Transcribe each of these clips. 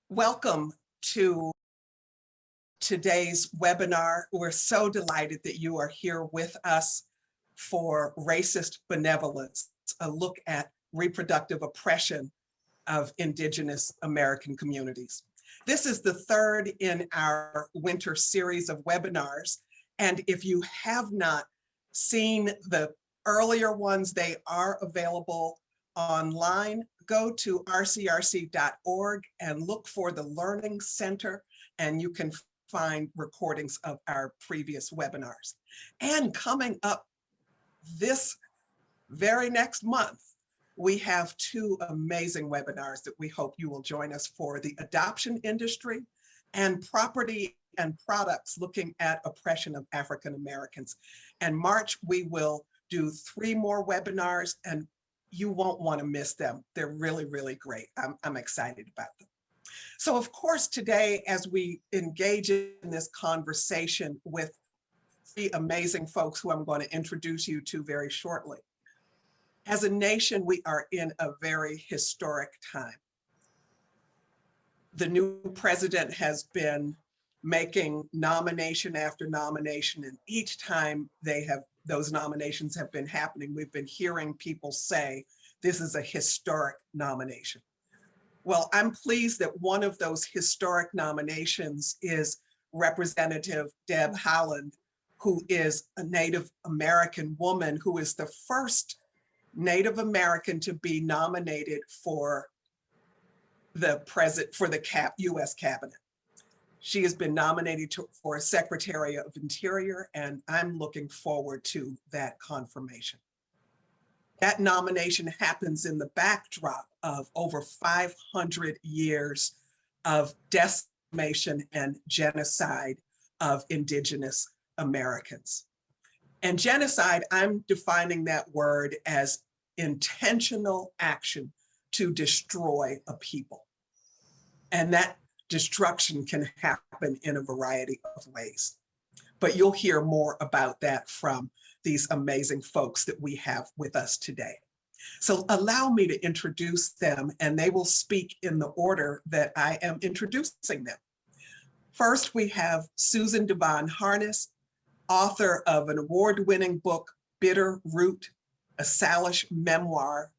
Welcome to today's webinar. We're so delighted that you are here with us for Racist Benevolence, a look at reproductive oppression of Indigenous American communities. This is the third in our winter series of webinars. And if you have not seen the earlier ones, they are available online. Go to rcrc.org and look for the Learning Center, and you can find recordings of our previous webinars. And coming up this very next month, we have two amazing webinars that we hope you will join us for: the adoption industry and property and products, looking at oppression of African Americans. And March, we will do 3 more webinars, and you won't want to miss them. They're really, really great. I'm excited about them. So of course, today, as we engage in this conversation with 3 amazing folks who I'm going to introduce you to very shortly, as a nation, we are in a very historic time. The new president has been making nomination after nomination, and each time those nominations have been happening, we've been hearing people say, this is a historic nomination. Well, I'm pleased that one of those historic nominations is Representative Deb Haaland, who is a Native American woman who is the first Native American to be nominated for the U.S. cabinet. She has been nominated for Secretary of Interior, and I'm looking forward to that confirmation. That nomination happens in the backdrop of over 500 years of decimation and genocide of Indigenous Americans. And genocide, I'm defining that word as intentional action to destroy a people. And that destruction can happen in a variety of ways. But you'll hear more about that from these amazing folks that we have with us today. So allow me to introduce them, and they will speak in the order that I am introducing them. First, we have Susan Devon Harness, author of an award-winning book, Bitter Root, a Salish memoir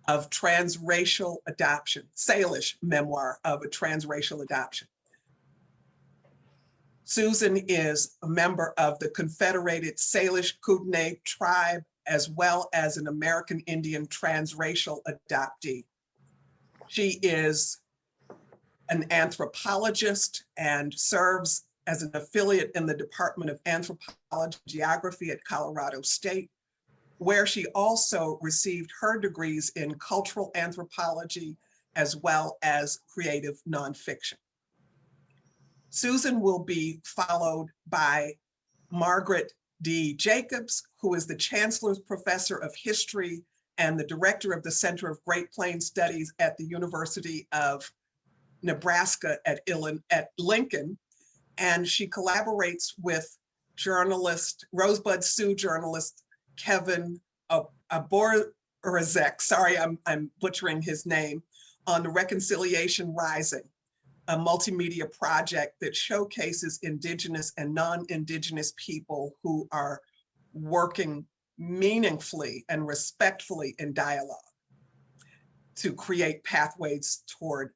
of transracial adoption, Salish memoir of a transracial adoption. Susan is a member of the Confederated Salish Kootenai tribe, as well as an American Indian transracial adoptee. She is an anthropologist and serves as an affiliate in the Department of Anthropology and Geography at Colorado State, where she also received her degrees in cultural anthropology as well as creative nonfiction. Susan will be followed by Margaret D. Jacobs, who is the Chancellor's Professor of History and the Director of the Center of Great Plains Studies at the University of Nebraska at Lincoln. And she collaborates with Rosebud Sioux journalist Kevin Abourezk, sorry, I'm butchering his name, on the Reconciliation Rising, a multimedia project that showcases Indigenous and non-Indigenous people who are working meaningfully and respectfully in dialogue to create pathways toward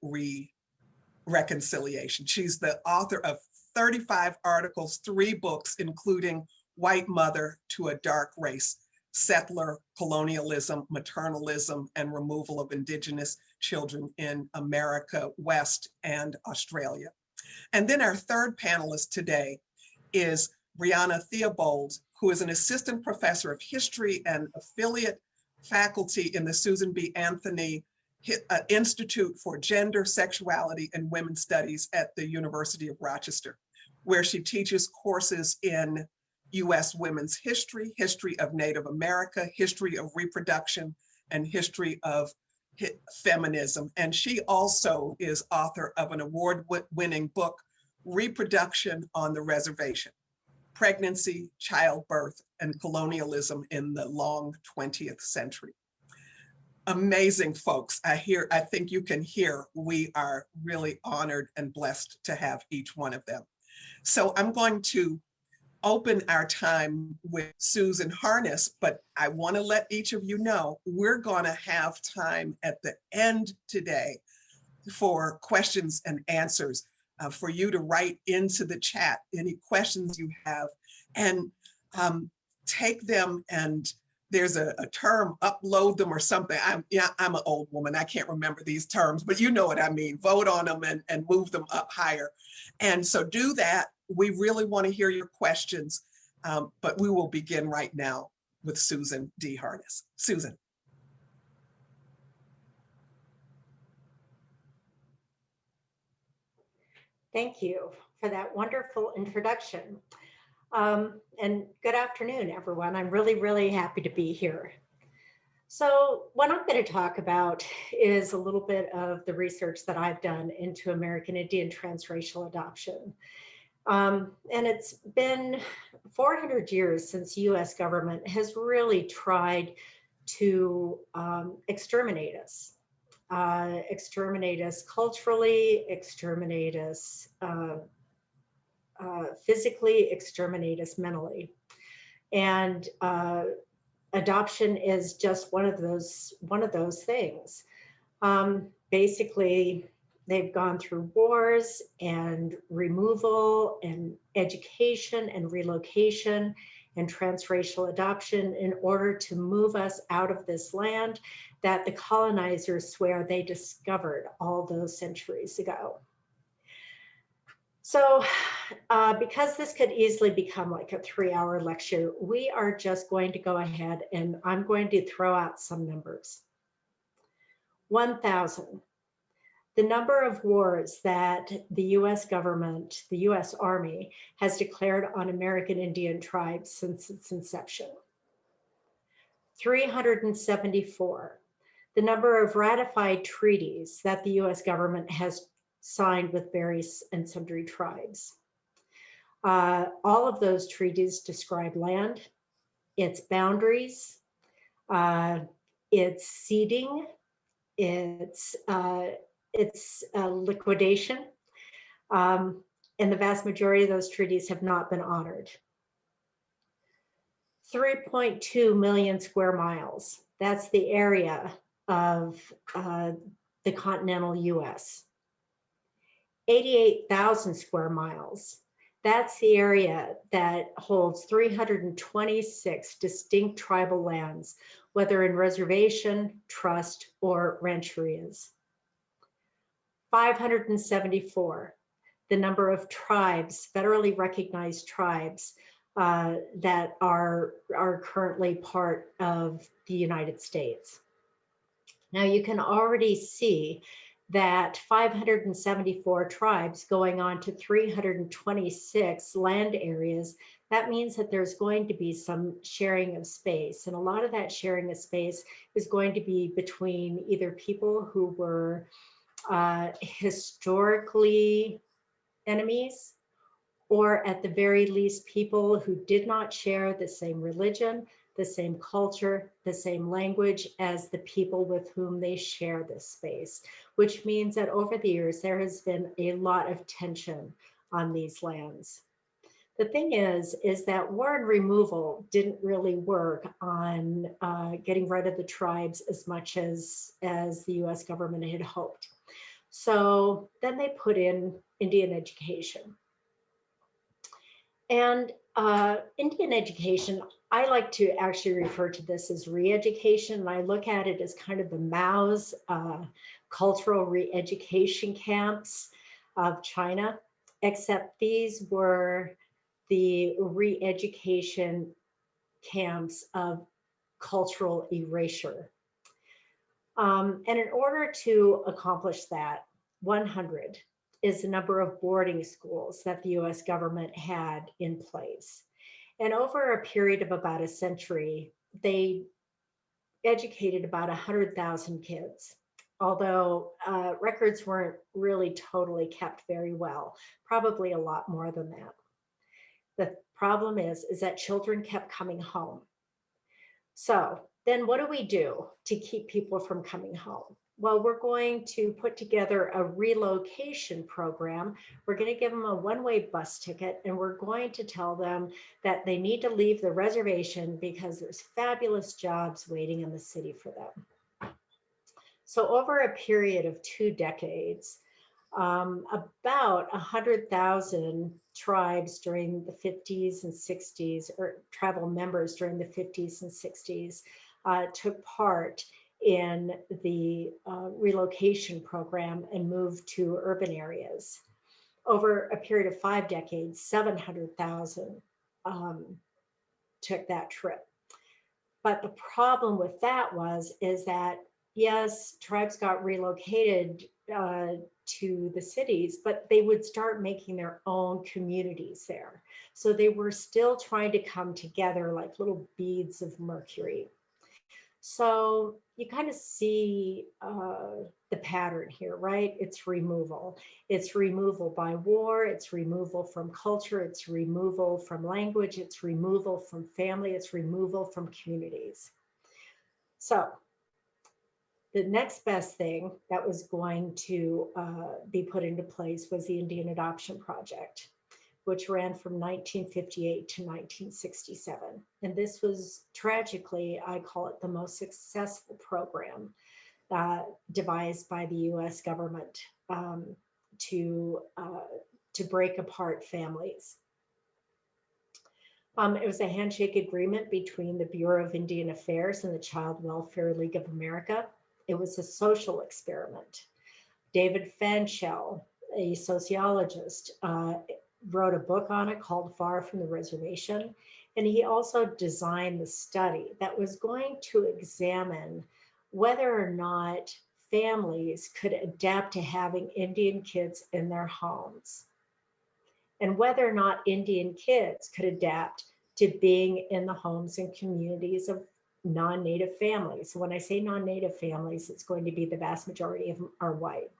reconciliation. She's the author of 35 articles, 3 books, including White Mother to a Dark Race, Settler Colonialism, Maternalism, and Removal of Indigenous Children in America, West, and Australia. And then our third panelist today is Brianna Theobald, who is an assistant professor of history and affiliate faculty in the Susan B. Anthony Institute for Gender, Sexuality, and Women's Studies at the University of Rochester, where she teaches courses in U.S. women's history, history of Native America, history of reproduction, and history of feminism. And she also is author of an award-winning book, Reproduction on the Reservation: Pregnancy, Childbirth, and Colonialism in the Long 20th Century. Amazing folks. I think you can hear we are really honored and blessed to have each one of them. So I'm going to open our time with Susan Harness, but I want to let each of you know we're going to have time at the end today for questions and answers, for you to write into the chat any questions you have, and take them, and there's a term, upload them or something. I'm an old woman, I can't remember these terms, but you know what I mean. Vote on them and move them up higher. And so do that. We really want to hear your questions, but we will begin right now with Susan D. Harness. Susan. Thank you for that wonderful introduction. And good afternoon, everyone. I'm really, really happy to be here. So what I'm going to talk about is a little bit of the research that I've done into American Indian transracial adoption. And it's been 400 years since the US government has really tried to exterminate us culturally, exterminate us physically, exterminate us mentally. And adoption is just one of those things. Basically, they've gone through wars and removal and education and relocation and transracial adoption in order to move us out of this land that the colonizers swear they discovered all those centuries ago. So because this could easily become like a 3-hour lecture, we are just going to go ahead and I'm going to throw out some numbers. 1,000. The number of wars that the US government, the US Army, has declared on American Indian tribes since its inception. 374. The number of ratified treaties that the US government has signed with various and sundry tribes. All of those treaties describe land, its boundaries, its ceding, its liquidation, and the vast majority of those treaties have not been honored. 3.2 million square miles, that's the area of the continental US. 88,000 square miles, that's the area that holds 326 distinct tribal lands, whether in reservation, trust, or rancherias. 574, the number of tribes, federally recognized tribes, that are currently part of the United States. Now you can already see that 574 tribes going on to 326 land areas, that means that there's going to be some sharing of space. And a lot of that sharing of space is going to be between either people who were historically enemies, or at the very least, people who did not share the same religion, the same culture, the same language as the people with whom they share this space, which means that over the years, there has been a lot of tension on these lands. The thing is that war and removal didn't really work on getting rid of the tribes as much as the US government had hoped. So then they put in Indian education. And Indian education, I like to actually refer to this as re-education, and I look at it as kind of the Mao's cultural re-education camps of China, except these were the re-education camps of cultural erasure. And in order to accomplish that, 100 is the number of boarding schools that the US government had in place. And over a period of about a century, they educated about 100,000 kids, although records weren't really totally kept very well, probably a lot more than that. The problem is that children kept coming home. So then what do we do to keep people from coming home? Well, we're going to put together a relocation program. We're going to give them a one-way bus ticket, and we're going to tell them that they need to leave the reservation because there's fabulous jobs waiting in the city for them. So over a period of 2 decades, about 100,000 tribes during the 50s and 60s, or tribal members during the 50s and 60s, took part in the relocation program and moved to urban areas. Over a period of 5 decades, 700,000 took that trip. But the problem with that is that, yes, tribes got relocated to the cities, but they would start making their own communities there. So they were still trying to come together like little beads of mercury. So you kind of see the pattern here, right? It's removal. It's removal by war. It's removal from culture. It's removal from language. It's removal from family. It's removal from communities. So the next best thing that was going to be put into place was the Indian Adoption Project, which ran from 1958 to 1967. And this was, tragically, I call it the most successful program devised by the US government to break apart families. It was a handshake agreement between the Bureau of Indian Affairs and the Child Welfare League of America. It was a social experiment. David Fanshell, a sociologist, wrote a book on it called Far from the Reservation. And he also designed the study that was going to examine whether or not families could adapt to having Indian kids in their homes, and whether or not Indian kids could adapt to being in the homes and communities of non-Native families. So when I say non-Native families, it's going to be the vast majority of them are white.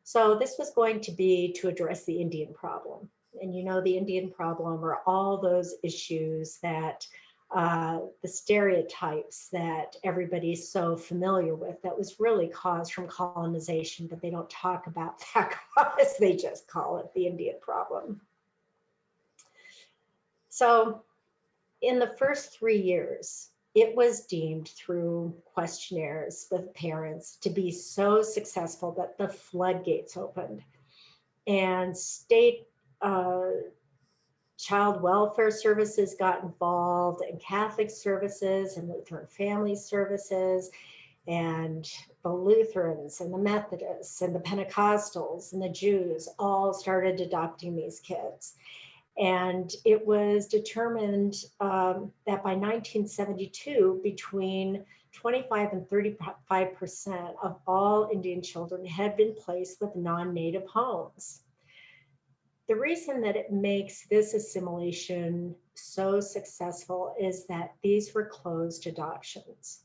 So this was going to be to address the Indian problem. And you know, the Indian problem are all those issues that the stereotypes that everybody's so familiar with that was really caused from colonization, but they don't talk about that cause, they just call it the Indian problem. So in the first 3 years, it was deemed through questionnaires with parents to be so successful that the floodgates opened, and state child welfare services got involved, and Catholic services and Lutheran family services, and the Lutherans and the Methodists and the Pentecostals and the Jews all started adopting these kids. And it was determined that by 1972, between 25 and 35% of all Indian children had been placed with non-Native homes. The reason that it makes this assimilation so successful is that these were closed adoptions.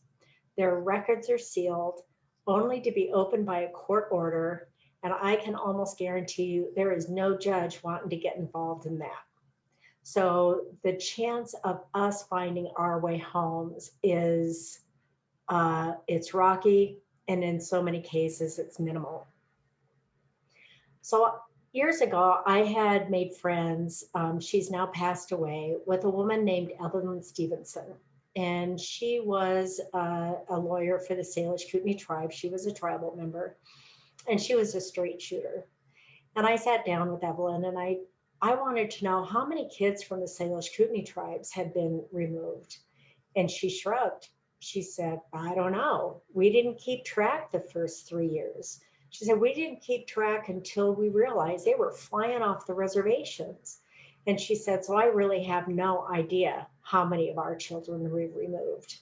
Their records are sealed, only to be opened by a court order, and I can almost guarantee you there is no judge wanting to get involved in that. So the chance of us finding our way homes is, it's rocky, and in so many cases, it's minimal. So years ago, I had made friends, she's now passed away, with a woman named Evelyn Stevenson. And she was a lawyer for the Salish Kootenai tribe. She was a tribal member, and she was a straight shooter. And I sat down with Evelyn, and I wanted to know how many kids from the Salish Kootenai tribes had been removed. And she shrugged. She said, I don't know. We didn't keep track the first 3 years. She said, we didn't keep track until we realized they were flying off the reservations. And she said, so I really have no idea how many of our children we removed.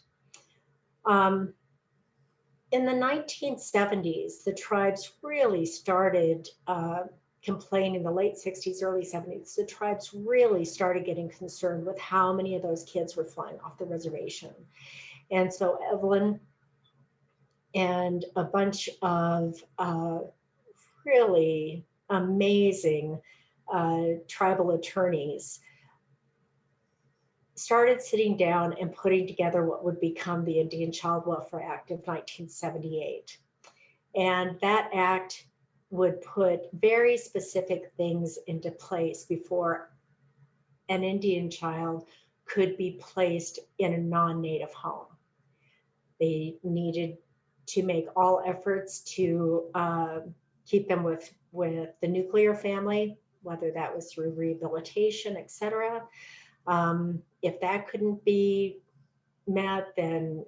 In the 1970s, the tribes really started complaining, the late 60s, early 70s, the tribes really started getting concerned with how many of those kids were flying off the reservation. And so Evelyn and a bunch of really amazing tribal attorneys started sitting down and putting together what would become the Indian Child Welfare Act of 1978. And that act would put very specific things into place before an Indian child could be placed in a non-native home. They needed to make all efforts to keep them with the nuclear family, whether that was through rehabilitation, et cetera. If that couldn't be met, then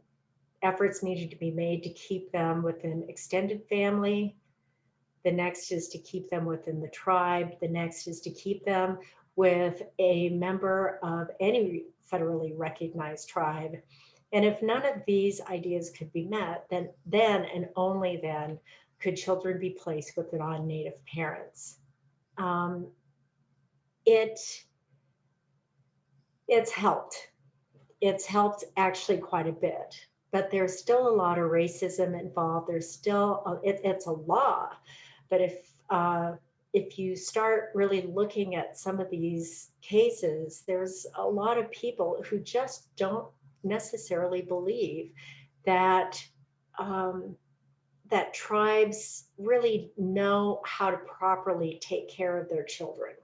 efforts needed to be made to keep them within extended family. The next is to keep them within the tribe. The next is to keep them with a member of any federally recognized tribe. And if none of these ideas could be met, then and only then could children be placed with non-native parents. It's helped. It's helped actually quite a bit, but there's still a lot of racism involved. There's still, it's a law, but if you start really looking at some of these cases, there's a lot of people who just don't necessarily believe that that tribes really know how to properly take care of their children.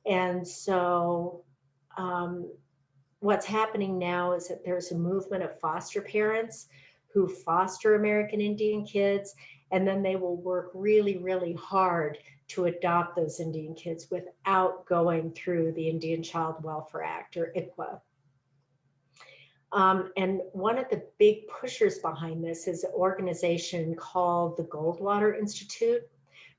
And so what's happening now is that there's a movement of foster parents who foster American Indian kids, and then they will work really, really hard to adopt those Indian kids without going through the Indian Child Welfare Act, or ICWA. And one of the big pushers behind this is an organization called the Goldwater Institute,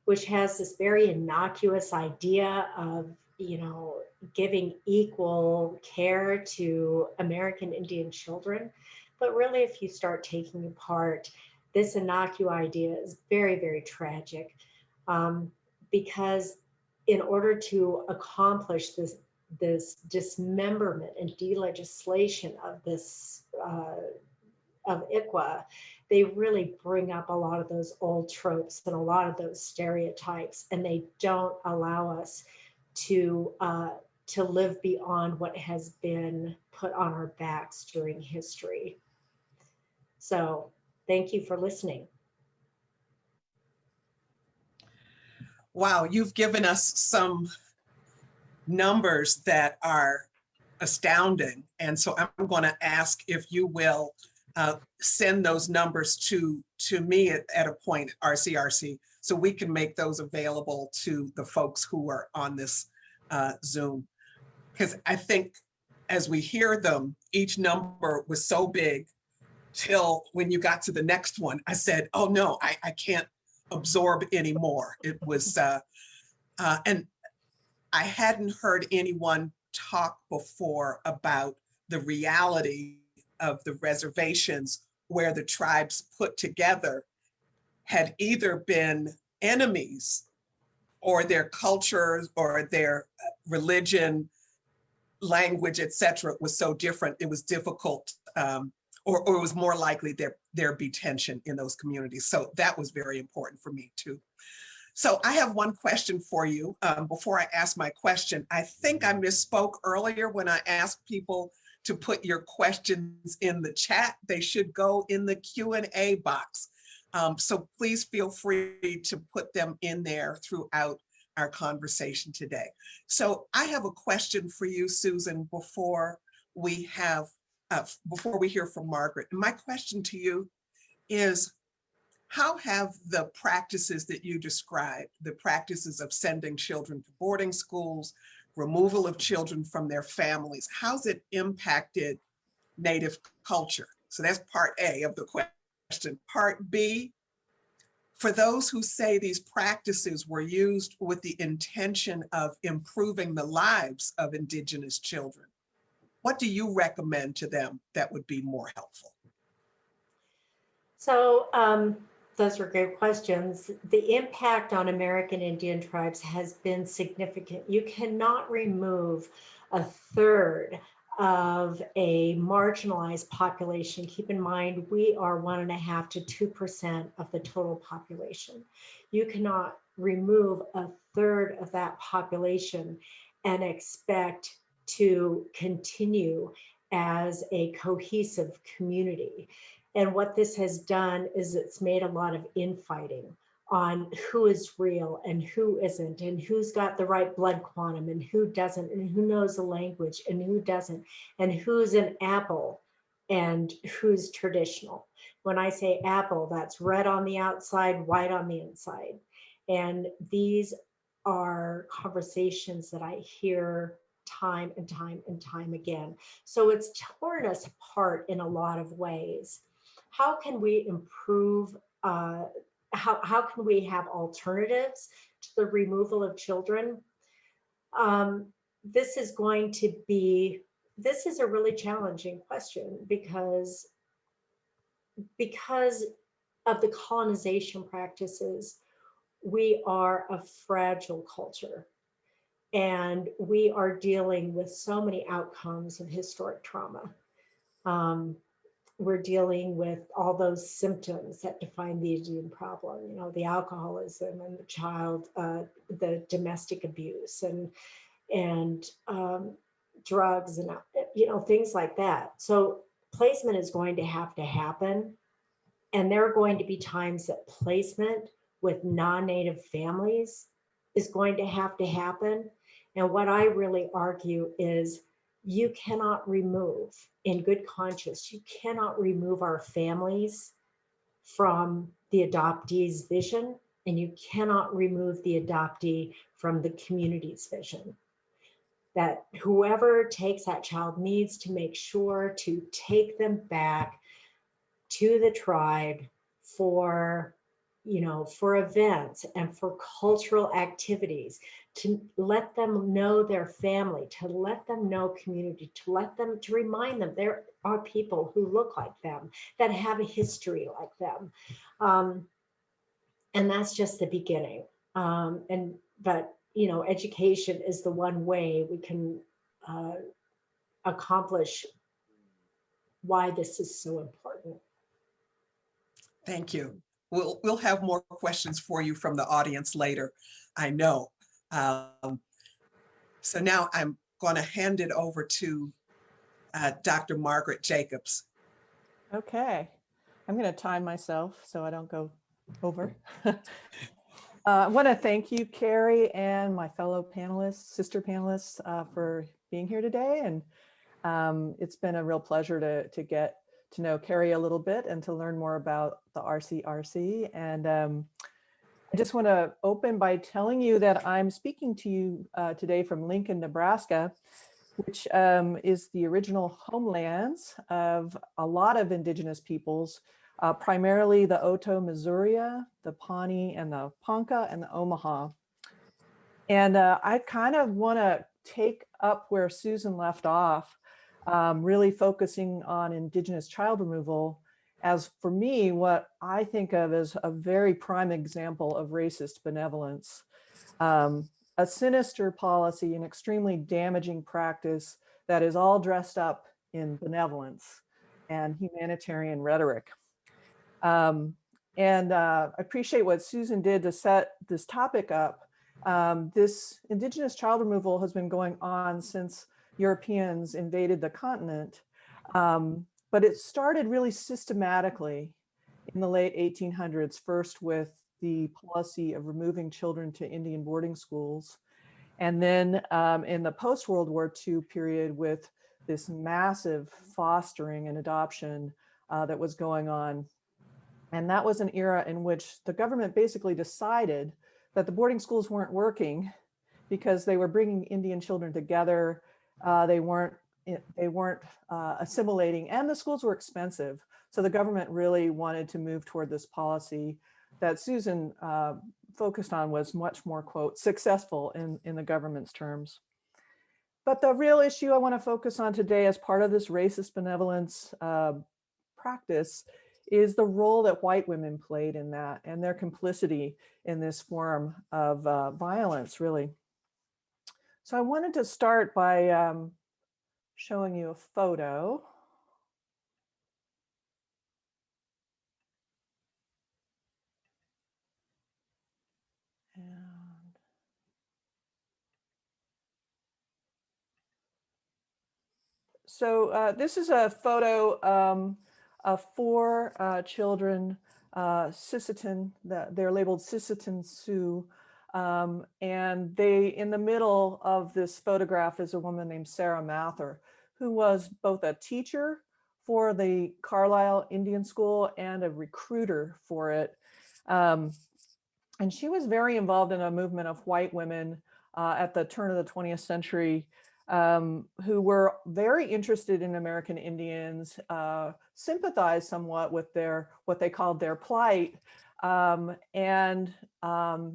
which has this very innocuous idea of, you know, giving equal care to American Indian children. But really, if you start taking apart, this innocuous idea is very, very tragic, because in order to accomplish this dismemberment and delegislation of this of ICWA, they really bring up a lot of those old tropes and a lot of those stereotypes, and they don't allow us to live beyond what has been put on our backs during history. So thank you for listening. Wow, you've given us some numbers that are astounding. And so I'm going to ask if you will send those numbers to me at a point at RCRC, so we can make those available to the folks who are on this Zoom. Because I think as we hear them, each number was so big till when you got to the next one, I said, oh no, I can't absorb anymore. It was, and I hadn't heard anyone talk before about the reality of the reservations where the tribes put together had either been enemies, or their cultures or their religion, language, etc., was so different, it was difficult, or it was more likely there be tension in those communities. So that was very important for me too. So I have one question for you. Before I ask my question, I think I misspoke earlier when I asked people to put your questions in the chat. They should go in the Q&A box. So please feel free to put them in there throughout our conversation today. So I have a question for you, Susan, before we hear from Margaret. And my question to you is, how have the practices that you described, the practices of sending children to boarding schools, removal of children from their families, how's it impacted Native culture? So that's part A of the question. Part B, for those who say these practices were used with the intention of improving the lives of Indigenous children, what do you recommend to them that would be more helpful? So those are great questions. The impact on American Indian tribes has been significant. You cannot remove a third of a marginalized population. Keep in mind, we are 1.5% to 2% of the total population. You cannot remove a third of that population and expect to continue as a cohesive community. And what this has done is it's made a lot of infighting on who is real and who isn't, and who's got the right blood quantum and who doesn't, and who knows the language and who doesn't, and who's an apple and who's traditional. When I say apple, that's red on the outside, white on the inside. And these are conversations that I hear time and time and time again. So it's torn us apart in a lot of ways. How can we improve? How can we have alternatives to the removal of children? This is a really challenging question because of the colonization practices. We are a fragile culture, and we are dealing with so many outcomes of historic trauma. We're dealing with all those symptoms that define the Indian problem, you know, the alcoholism and the child, the domestic abuse and drugs and, you know, things like that. So placement is going to happen. And there are going to be times that placement with non-Native families is going to happen. And what I really argue is you cannot remove, in good conscience, you cannot remove our families from the adoptee's vision, and you cannot remove the adoptee from the community's vision. That whoever takes that child needs to make sure to take them back to the tribe for, you know, for events and for cultural activities, to let them know their family, to let them know community, to remind them there are people who look like them, that have a history like them. And that's just the beginning. But, you know, education is the one way we can accomplish why this is so important. Thank you. We'll have more questions for you from the audience later, I know. So now I'm going to hand it over to Dr. Margaret Jacobs. Okay, I'm going to time myself so I don't go over. I want to thank you, Carrie, and my fellow panelists, sister panelists, for being here today. And it's been a real pleasure to get to know Carrie a little bit and to learn more about the RCRC. And I just want to open by telling you that I'm speaking to you today from Lincoln, Nebraska, which is the original homelands of a lot of Indigenous peoples, primarily the Oto-Missouria, the Pawnee, and the Ponca, and the Omaha. And I kind of want to take up where Susan left off, really focusing on Indigenous child removal as, for me, what I think of as a very prime example of racist benevolence. A sinister policy, an extremely damaging practice that is all dressed up in benevolence and humanitarian rhetoric. I appreciate what Susan did to set this topic up. This Indigenous child removal has been going on since Europeans invaded the continent, but it started really systematically in the late 1800s, first with the policy of removing children to Indian boarding schools, and then in the post-World War II period with this massive fostering and adoption that was going on. And that was an era in which the government basically decided that the boarding schools weren't working because they were bringing Indian children together. They weren't assimilating, and the schools were expensive. So the government really wanted to move toward this policy that Susan focused on was much more, quote, successful in the government's terms. But the real issue I want to focus on today as part of this racist benevolence practice is the role that white women played in that and their complicity in this form of violence, really. So I wanted to start by showing you a photo. And This is a photo of four children, Sisseton, they're labeled Sisseton Sioux. And in the middle of this photograph is a woman named Sarah Mather, who was both a teacher for the Carlisle Indian School and a recruiter for it. And she was very involved in a movement of white women at the turn of the 20th century who were very interested in American Indians, sympathized somewhat with what they called their plight, and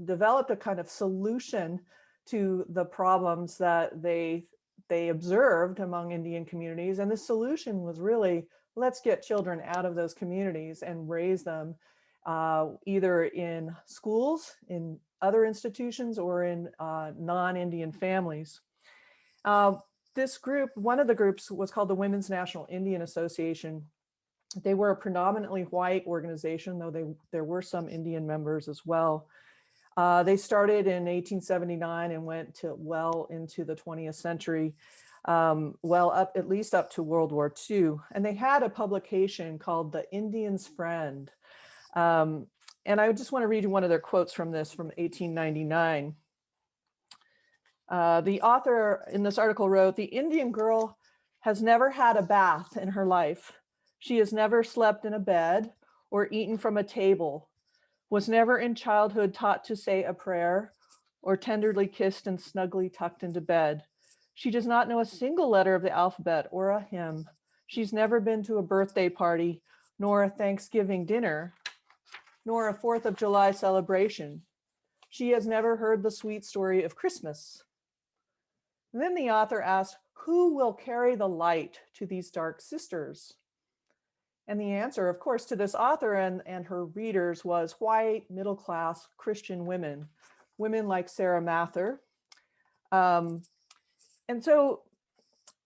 developed a kind of solution to the problems that they observed among Indian communities. And the solution was really, let's get children out of those communities and raise them either in schools, in other institutions, or in non-Indian families. This group, one of the groups was called the Women's National Indian Association. They were a predominantly white organization, though there were some Indian members as well. They started in 1879 and went to well into the 20th century, at least up to World War II. And they had a publication called The Indian's Friend. And I just want to read you one of their quotes from this from 1899. The author in this article wrote, "The Indian girl has never had a bath in her life. She has never slept in a bed or eaten from a table, was never in childhood taught to say a prayer or tenderly kissed and snugly tucked into bed. She does not know a single letter of the alphabet or a hymn. She's never been to a birthday party, nor a Thanksgiving dinner, nor a 4th of July celebration. She has never heard the sweet story of Christmas." And then the author asked, who will carry the light to these dark sisters? And the answer, of course, to this author and her readers was white, middle-class Christian women like Sarah Mather. And so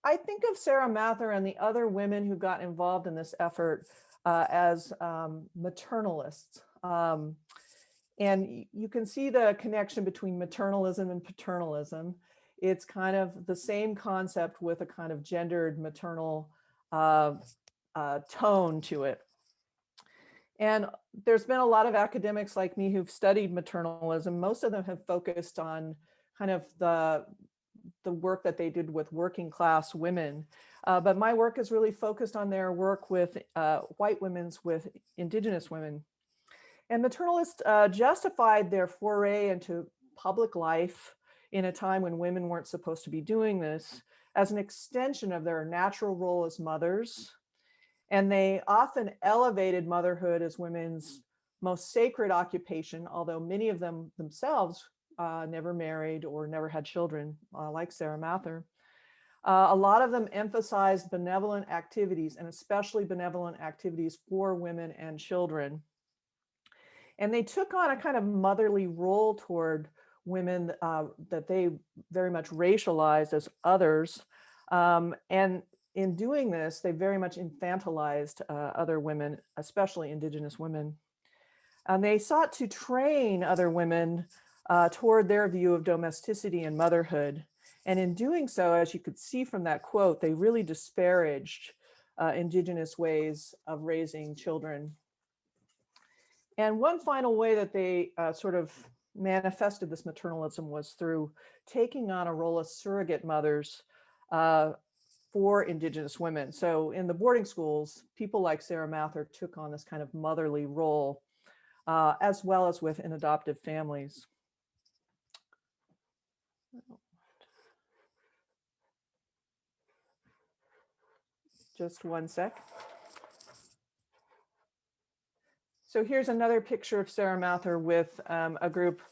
I think of Sarah Mather and the other women who got involved in this effort as maternalists. And you can see the connection between maternalism and paternalism. It's kind of the same concept with a kind of gendered maternal tone to it. And there's been a lot of academics like me who've studied maternalism. Most of them have focused on kind of the work that they did with working class women. But my work is really focused on their work with white women, with Indigenous women. And maternalists justified their foray into public life in a time when women weren't supposed to be doing this as an extension of their natural role as mothers. And they often elevated motherhood as women's most sacred occupation, although many of them themselves never married or never had children, like Sarah Mather. A lot of them emphasized benevolent activities, and especially benevolent activities for women and children. And they took on a kind of motherly role toward women that they very much racialized as others. And in doing this, they very much infantilized other women, especially Indigenous women. And they sought to train other women toward their view of domesticity and motherhood. And in doing so, as you could see from that quote, they really disparaged Indigenous ways of raising children. And one final way that they sort of manifested this maternalism was through taking on a role as surrogate mothers for Indigenous women. So in the boarding schools, people like Sarah Mather took on this kind of motherly role, as well as within adoptive families. Just one sec. So here's another picture of Sarah Mather with a group,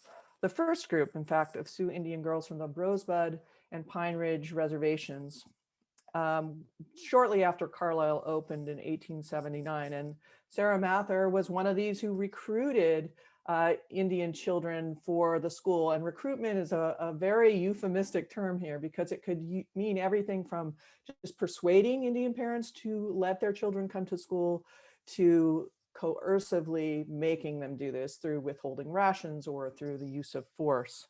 the first group, in fact, of Sioux Indian girls from the Rosebud and Pine Ridge reservations, shortly after Carlisle opened in 1879. And Sarah Mather was one of these who recruited Indian children for the school. And recruitment is a very euphemistic term here, because it could mean everything from just persuading Indian parents to let their children come to school to coercively making them do this through withholding rations or through the use of force.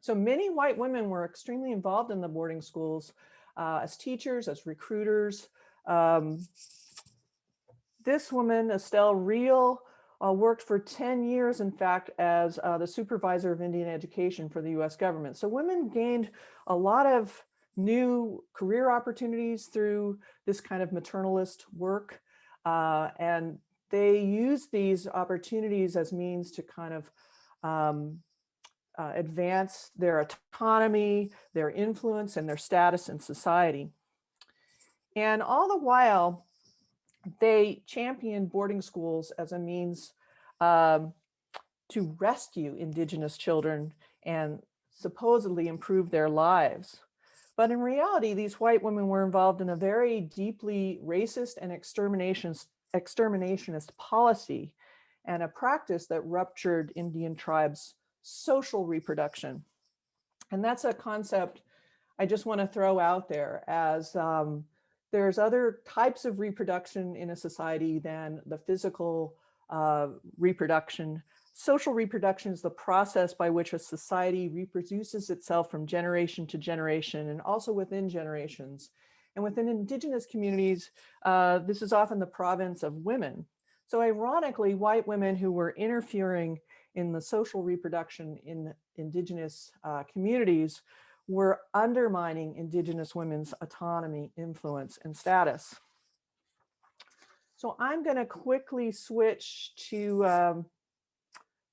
So many white women were extremely involved in the boarding schools, as teachers, as recruiters. This woman, Estelle Reel, worked for 10 years, in fact, as the supervisor of Indian education for the US government. So women gained a lot of new career opportunities through this kind of maternalist work. And they used these opportunities as means to kind of advance their autonomy, their influence, and their status in society. And all the while, they championed boarding schools as a means to rescue Indigenous children and supposedly improve their lives. But in reality, these white women were involved in a very deeply racist and exterminationist policy and a practice that ruptured Indian tribes' social reproduction. And that's a concept I just want to throw out there as there's other types of reproduction in a society than the physical reproduction. Social reproduction is the process by which a society reproduces itself from generation to generation and also within generations. And within Indigenous communities, this is often the province of women. So ironically, white women who were interfering in the social reproduction in Indigenous communities were undermining Indigenous women's autonomy, influence, and status. So I'm going to quickly switch to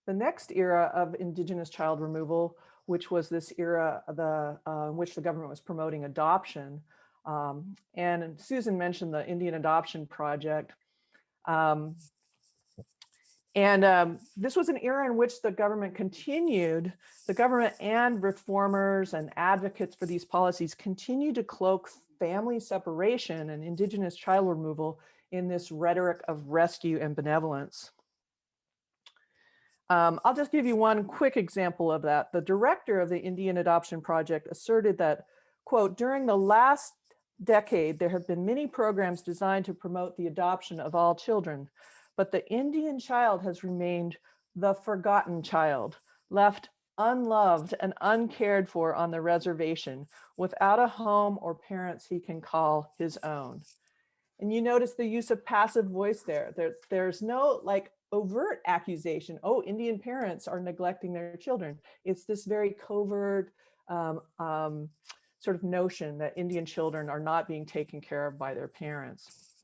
the next era of Indigenous child removal, which was this era in which the government was promoting adoption. And Susan mentioned the Indian Adoption Project. This was an era in which the government and reformers and advocates for these policies continued to cloak family separation and Indigenous child removal in this rhetoric of rescue and benevolence. I'll just give you one quick example of that. The director of the Indian Adoption Project asserted that, quote, during the last decade, there have been many programs designed to promote the adoption of all children, but the Indian child has remained the forgotten child, left unloved and uncared for on the reservation, without a home or parents he can call his own. And you notice the use of passive voice there. There's no like overt accusation, oh, Indian parents are neglecting their children. It's this very covert sort of notion that Indian children are not being taken care of by their parents.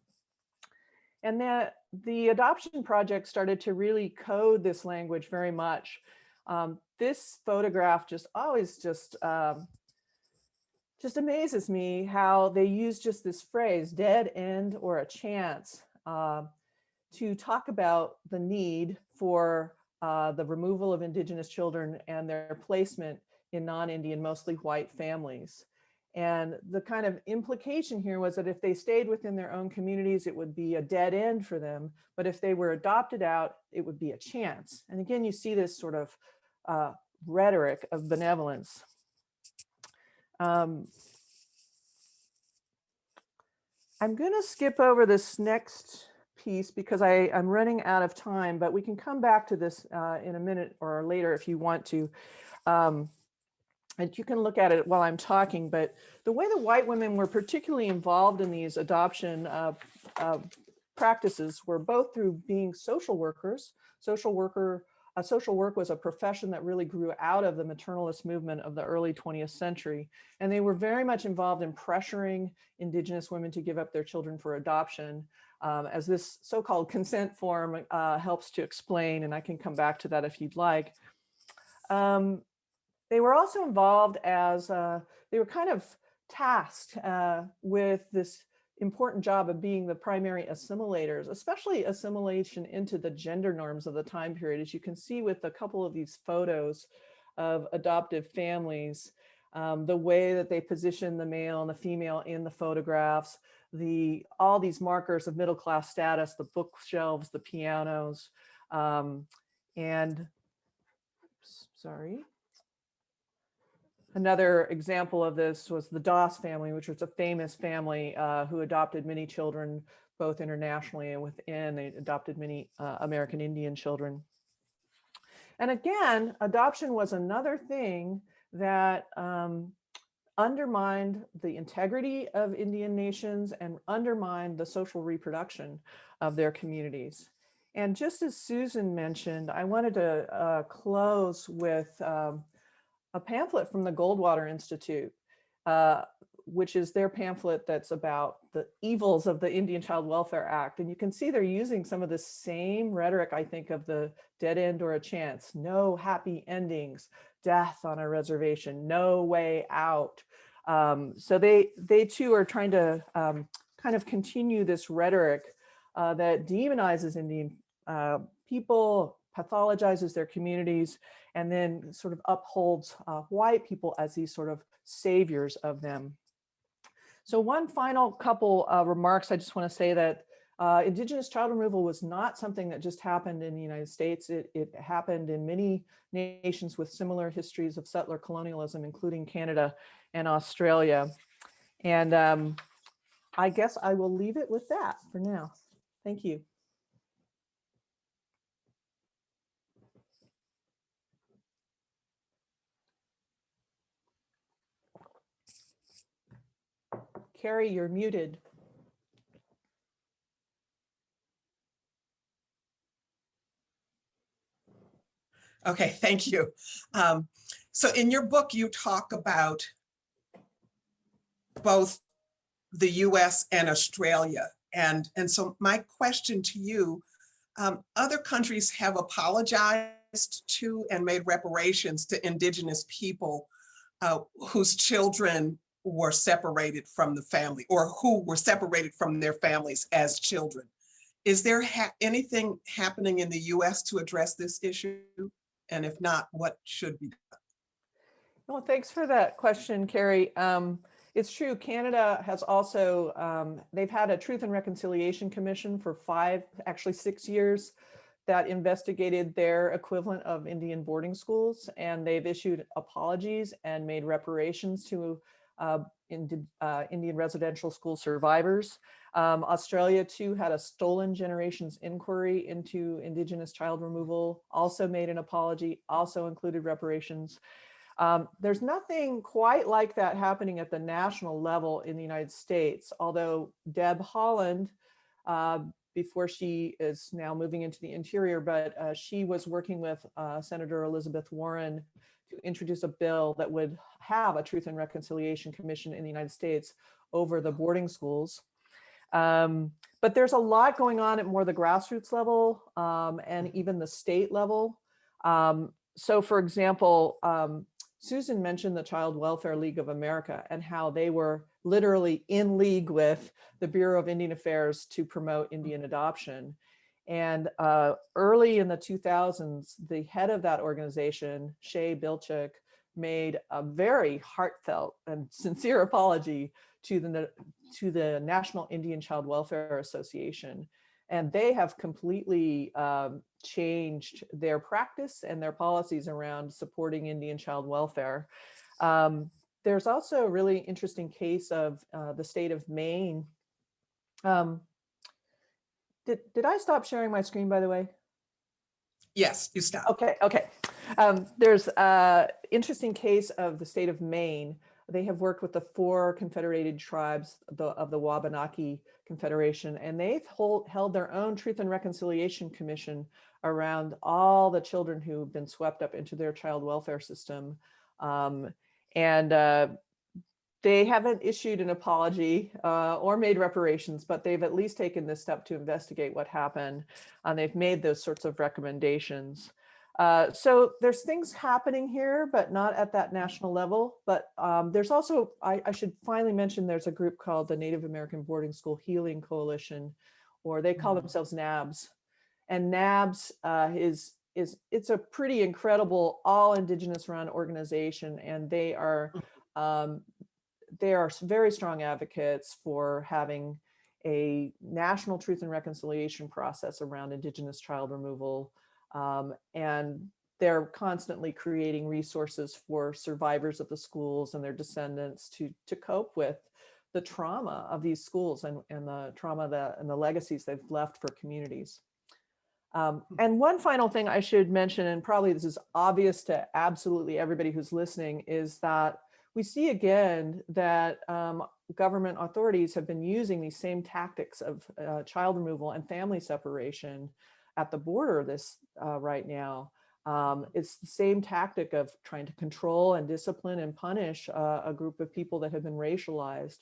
And that the adoption project started to really code this language very much. This photograph just always just amazes me how they use just this phrase, dead end or a chance, to talk about the need for the removal of Indigenous children and their placement in non-Indian, mostly white families. And the kind of implication here was that if they stayed within their own communities, it would be a dead end for them. But if they were adopted out, it would be a chance. And again, you see this sort of rhetoric of benevolence. I'm going to skip over this next piece because I'm running out of time, but we can come back to this in a minute or later if you want to. And you can look at it while I'm talking, but the way the white women were particularly involved in these adoption practices were both through being social workers. Social work was a profession that really grew out of the maternalist movement of the early 20th century. And they were very much involved in pressuring Indigenous women to give up their children for adoption, as this so-called consent form helps to explain, and I can come back to that if you'd like. They were also involved as, they were kind of tasked with this important job of being the primary assimilators, especially assimilation into the gender norms of the time period. As you can see with a couple of these photos of adoptive families, the way that they position the male and the female in the photographs, all these markers of middle-class status, the bookshelves, the pianos, Another example of this was the Doss family, which was a famous family who adopted many children, both internationally and within. They adopted many American Indian children. And again, adoption was another thing that undermined the integrity of Indian nations and undermined the social reproduction of their communities. And just as Susan mentioned, I wanted to close with a pamphlet from the Goldwater Institute, which is their pamphlet that's about the evils of the Indian Child Welfare Act. And you can see they're using some of the same rhetoric, I think, of the dead end or a chance, no happy endings, death on a reservation, no way out. So they too are trying to kind of continue this rhetoric that demonizes Indian people, pathologizes their communities, and then sort of upholds white people as these sort of saviors of them. So one final couple remarks, I just want to say that Indigenous child removal was not something that just happened in the United States. It happened in many nations with similar histories of settler colonialism, including Canada and Australia. And I guess I will leave it with that for now. Thank you. Carrie, you're muted. Okay, thank you. So in your book, you talk about both the US and Australia. And so my question to you, other countries have apologized to and made reparations to Indigenous people whose children were separated from the family or who were separated from their families as children. Is there anything happening in the US to address this issue? And if not, what should be done? Well, thanks for that question, Carrie. It's true, Canada has also, they've had a Truth and Reconciliation Commission for 6 years that investigated their equivalent of Indian boarding schools, and they've issued apologies and made reparations to Indian residential school survivors. Australia too had a Stolen Generations inquiry into Indigenous child removal, also made an apology, also included reparations. There's nothing quite like that happening at the national level in the United States, although Deb Haaland, before she is now moving into the interior, but she was working with Senator Elizabeth Warren to introduce a bill that would have a Truth and Reconciliation Commission in the United States over the boarding schools. But there's a lot going on at more the grassroots level and even the state level. So for example, Susan mentioned the Child Welfare League of America and how they were literally in league with the Bureau of Indian Affairs to promote Indian adoption. And early in the 2000s, the head of that organization, Shay Bilchik, made a very heartfelt and sincere apology to the National Indian Child Welfare Association. And they have completely changed their practice and their policies around supporting Indian child welfare. There's also a really interesting case of the state of Maine. Did I stop sharing my screen, by the way? Yes, you stopped. Okay. There's an interesting case of the state of Maine. They have worked with the 4 confederated tribes of the Wabanaki Confederation, and they've held their own Truth and Reconciliation Commission around all the children who've been swept up into their child welfare system. They haven't issued an apology or made reparations, but they've at least taken this step to investigate what happened, and they've made those sorts of recommendations. So there's things happening here, but not at that national level. But there's also, I should finally mention, there's a group called the Native American Boarding School Healing Coalition, or they call themselves NABS. And NABS it's a pretty incredible all Indigenous run organization, and they are very strong advocates for having a national truth and reconciliation process around Indigenous child removal. And they're constantly creating resources for survivors of the schools and their descendants to cope with the trauma of these schools and the trauma and the legacies they've left for communities. And one final thing I should mention, and probably this is obvious to absolutely everybody who's listening, is that we see again that government authorities have been using these same tactics of child removal and family separation at the border right now. It's the same tactic of trying to control and discipline and punish a group of people that have been racialized.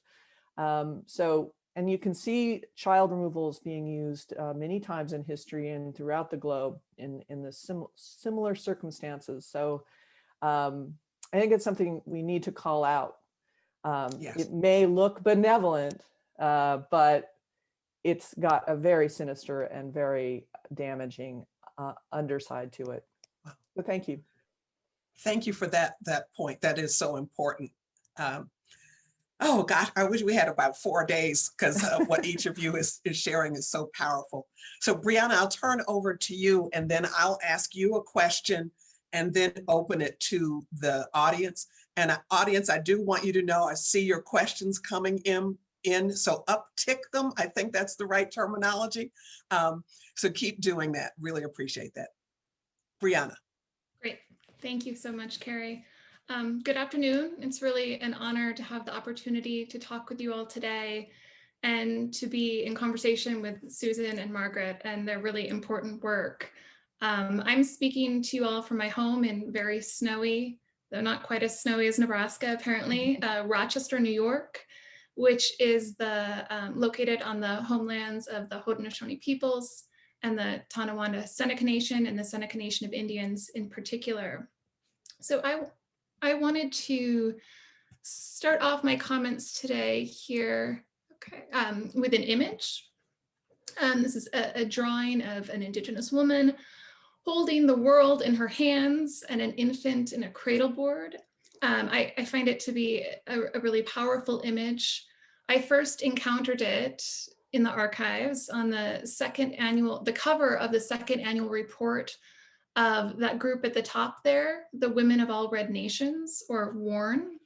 And you can see child removals being used many times in history and throughout the globe in the similar circumstances. So I think it's something we need to call out. Yes. It may look benevolent, but it's got a very sinister and very damaging underside to it. So thank you. Thank you for that point. That is so important. Oh gosh, I wish we had about 4 days, because what each of you is sharing is so powerful. So Brianna, I'll turn over to you, and then I'll ask you a question and then open it to the audience. And audience, I do want you to know, I see your questions coming in, so uptick them. I think that's the right terminology. So keep doing that. Really appreciate that. Brianna. Great. Thank you so much, Carrie. Good afternoon. It's really an honor to have the opportunity to talk with you all today and to be in conversation with Susan and Margaret and their really important work. I'm speaking to you all from my home in very snowy, though not quite as snowy as Nebraska, apparently, Rochester, New York, which is located on the homelands of the Haudenosaunee peoples and the Tonawanda Seneca Nation and the Seneca Nation of Indians in particular. So I wanted to start off my comments today here, with an image. This is a drawing of an Indigenous woman holding the world in her hands and an infant in a cradle board. I find it to be a really powerful image. I first encountered it in the archives on the cover of the second annual report of that group at the top there, the Women of All Red Nations, or WARN.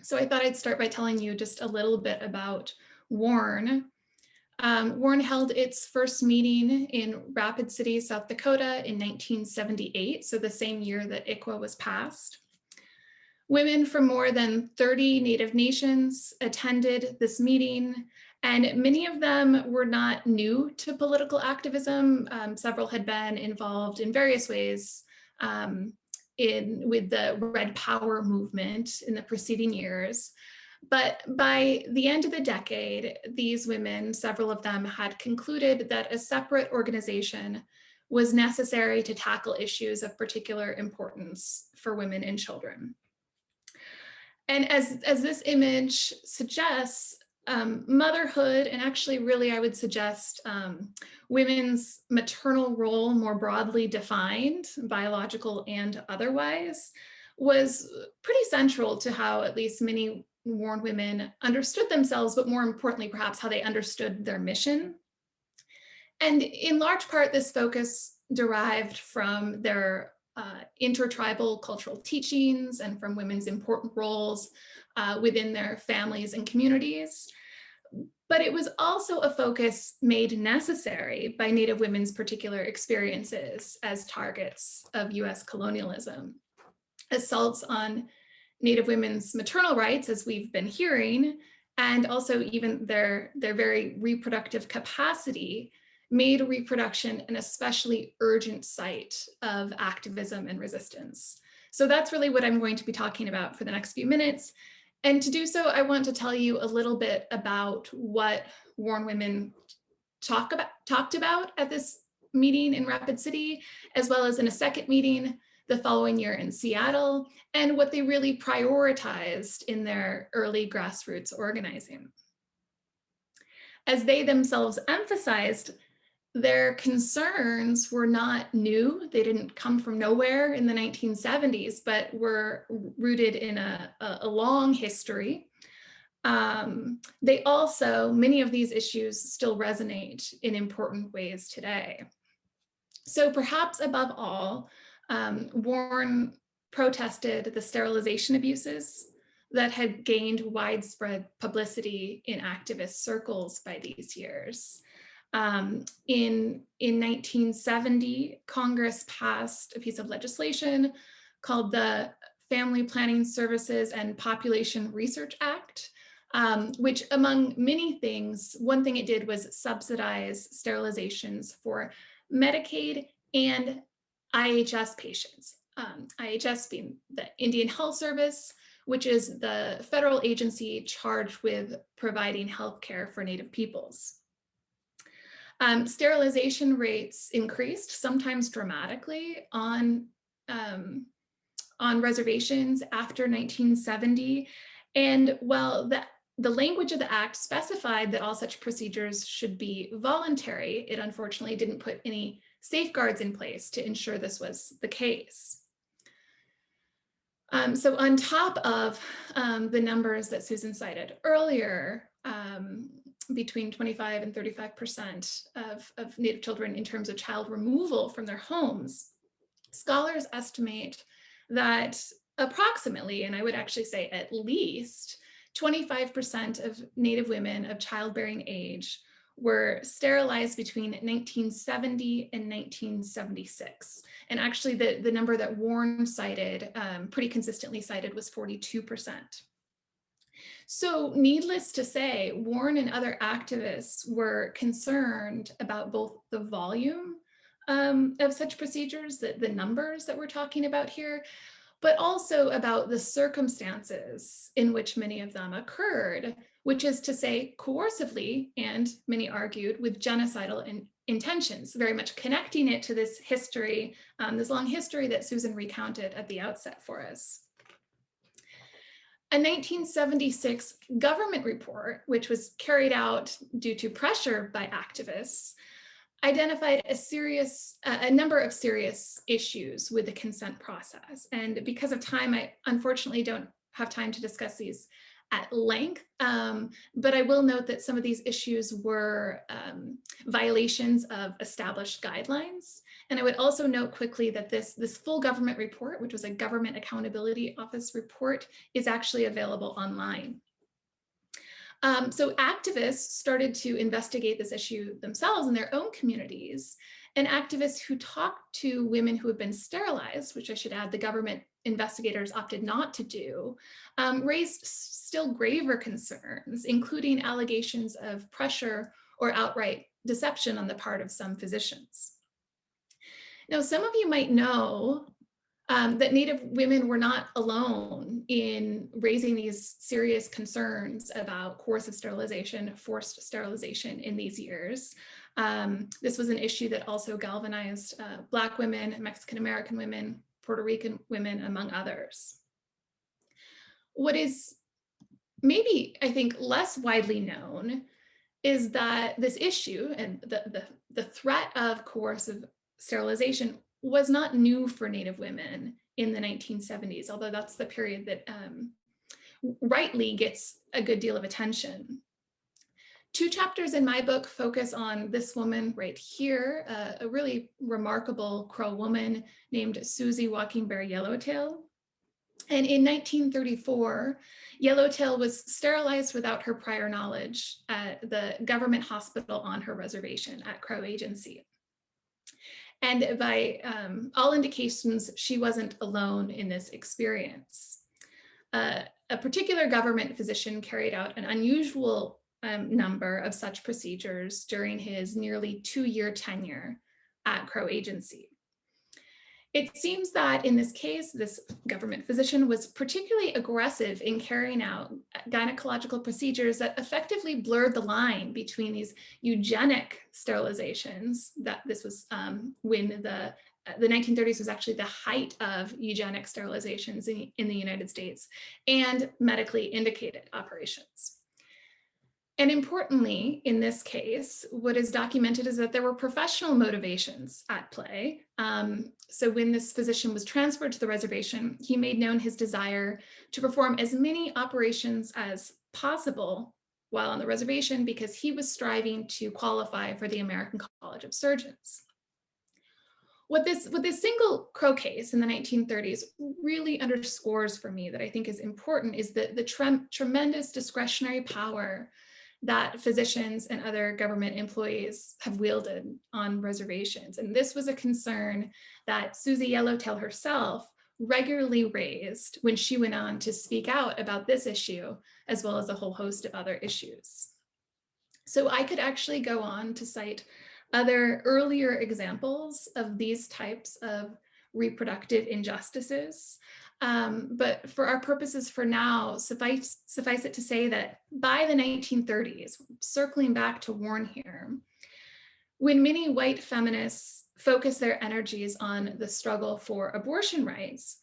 So I thought I'd start by telling you just a little bit about WARN. WARN held its first meeting in Rapid City, South Dakota in 1978, so the same year that ICWA was passed. Women from more than 30 Native nations attended this meeting, and many of them were not new to political activism. Several had been involved in various ways with the Red Power movement in the preceding years. But by the end of the decade, these women, several of them, had concluded that a separate organization was necessary to tackle issues of particular importance for women and children. And as this image suggests, motherhood, and actually really I would suggest women's maternal role more broadly defined, biological and otherwise, was pretty central to how at least many WARN women understood themselves, but more importantly, perhaps how they understood their mission. And in large part, this focus derived from their intertribal cultural teachings and from women's important roles within their families and communities. But it was also a focus made necessary by Native women's particular experiences as targets of US colonialism. Assaults on Native women's maternal rights, as we've been hearing, and also even their very reproductive capacity, made reproduction an especially urgent site of activism and resistance. So that's really what I'm going to be talking about for the next few minutes. And to do so, I want to tell you a little bit about what WARN women talked about at this meeting in Rapid City, as well as in a second meeting the following year in Seattle, and what they really prioritized in their early grassroots organizing. As they themselves emphasized, their concerns were not new. They didn't come from nowhere in the 1970s, but were rooted in a long history. They also, many of these issues still resonate in important ways today. So perhaps above all, WARN protested the sterilization abuses that had gained widespread publicity in activist circles by these years. In 1970, Congress passed a piece of legislation called the Family Planning Services and Population Research Act, which among many things, one thing it did was subsidize sterilizations for Medicaid and IHS patients. IHS being the Indian Health Service, which is the federal agency charged with providing health care for Native peoples. Sterilization rates increased, sometimes dramatically, on reservations after 1970. And while the language of the act specified that all such procedures should be voluntary, it unfortunately didn't put any safeguards in place to ensure this was the case. So on top of the numbers that Susan cited earlier, between 25 and 35% of Native children in terms of child removal from their homes, scholars estimate that approximately, and I would actually say at least, 25% of Native women of childbearing age were sterilized between 1970 and 1976. And actually the number that Warren cited, pretty consistently cited, was 42%. So needless to say, Warren and other activists were concerned about both the volume of such procedures, the numbers that we're talking about here, but also about the circumstances in which many of them occurred, which is to say coercively, and many argued with genocidal intentions, very much connecting it to this history, this long history that Susan recounted at the outset for us. A 1976 government report, which was carried out due to pressure by activists, identified a number of serious issues with the consent process. And because of time, I unfortunately don't have time to discuss these at length, but I will note that some of these issues were violations of established guidelines. And I would also note quickly that this full government report, which was a Government Accountability Office report, is actually available online. So activists started to investigate this issue themselves in their own communities, and activists who talked to women who had been sterilized, which I should add the government investigators opted not to do, raised still graver concerns, including allegations of pressure or outright deception on the part of some physicians. Now, some of you might know that Native women were not alone in raising these serious concerns about coercive sterilization, forced sterilization in these years. This was an issue that also galvanized Black women, Mexican American women, Puerto Rican women, among others. What is maybe, I think, less widely known is that this issue and the threat of coercive sterilization was not new for Native women in the 1970s, although that's the period that rightly gets a good deal of attention. 2 chapters in my book focus on this woman right here, a really remarkable Crow woman named Susie Walking Bear Yellowtail. And in 1934, Yellowtail was sterilized without her prior knowledge at the government hospital on her reservation at Crow Agency. And by all indications, she wasn't alone in this experience. A particular government physician carried out an unusual number of such procedures during his nearly 2-year tenure at Crow Agency. It seems that in this case, this government physician was particularly aggressive in carrying out gynecological procedures that effectively blurred the line between these eugenic sterilizations, that this was when the 1930s was actually the height of eugenic sterilizations in the United States, and medically indicated operations. And importantly, in this case, what is documented is that there were professional motivations at play. So when this physician was transferred to the reservation, he made known his desire to perform as many operations as possible while on the reservation because he was striving to qualify for the American College of Surgeons. What this single Crow case in the 1930s really underscores for me that I think is important is the tremendous discretionary power that physicians and other government employees have wielded on reservations. And this was a concern that Susie Yellowtail herself regularly raised when she went on to speak out about this issue, as well as a whole host of other issues. So I could actually go on to cite other earlier examples of these types of reproductive injustices. But for our purposes for now, suffice it to say that by the 1930s, circling back to Warren here, when many white feminists focused their energies on the struggle for abortion rights,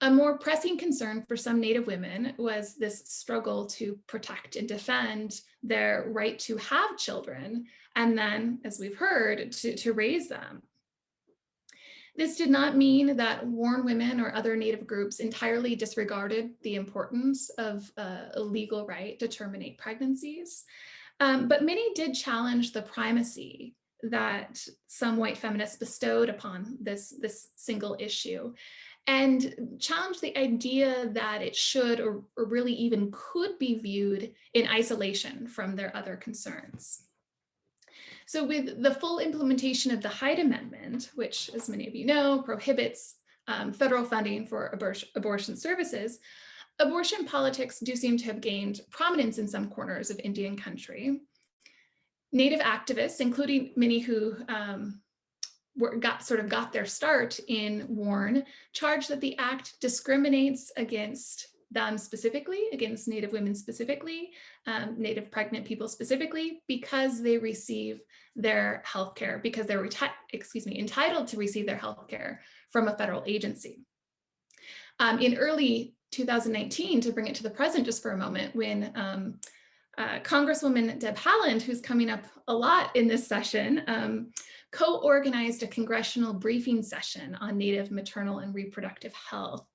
a more pressing concern for some Native women was this struggle to protect and defend their right to have children, and then, as we've heard, to raise them. This did not mean that Warren women or other Native groups entirely disregarded the importance of a legal right to terminate pregnancies, but many did challenge the primacy that some white feminists bestowed upon this single issue, and challenge the idea that it should or really even could be viewed in isolation from their other concerns. So with the full implementation of the Hyde Amendment, which, as many of you know, prohibits federal funding for abortion services, abortion politics do seem to have gained prominence in some corners of Indian country. Native activists, including many who got their start in Warren, charge that the act discriminates against them specifically, against Native women specifically, Native pregnant people specifically, because they receive their health care, because they're entitled to receive their health care from a federal agency. In early 2019, to bring it to the present just for a moment, when Congresswoman Deb Haaland, who's coming up a lot in this session, co-organized a congressional briefing session on Native maternal and reproductive health.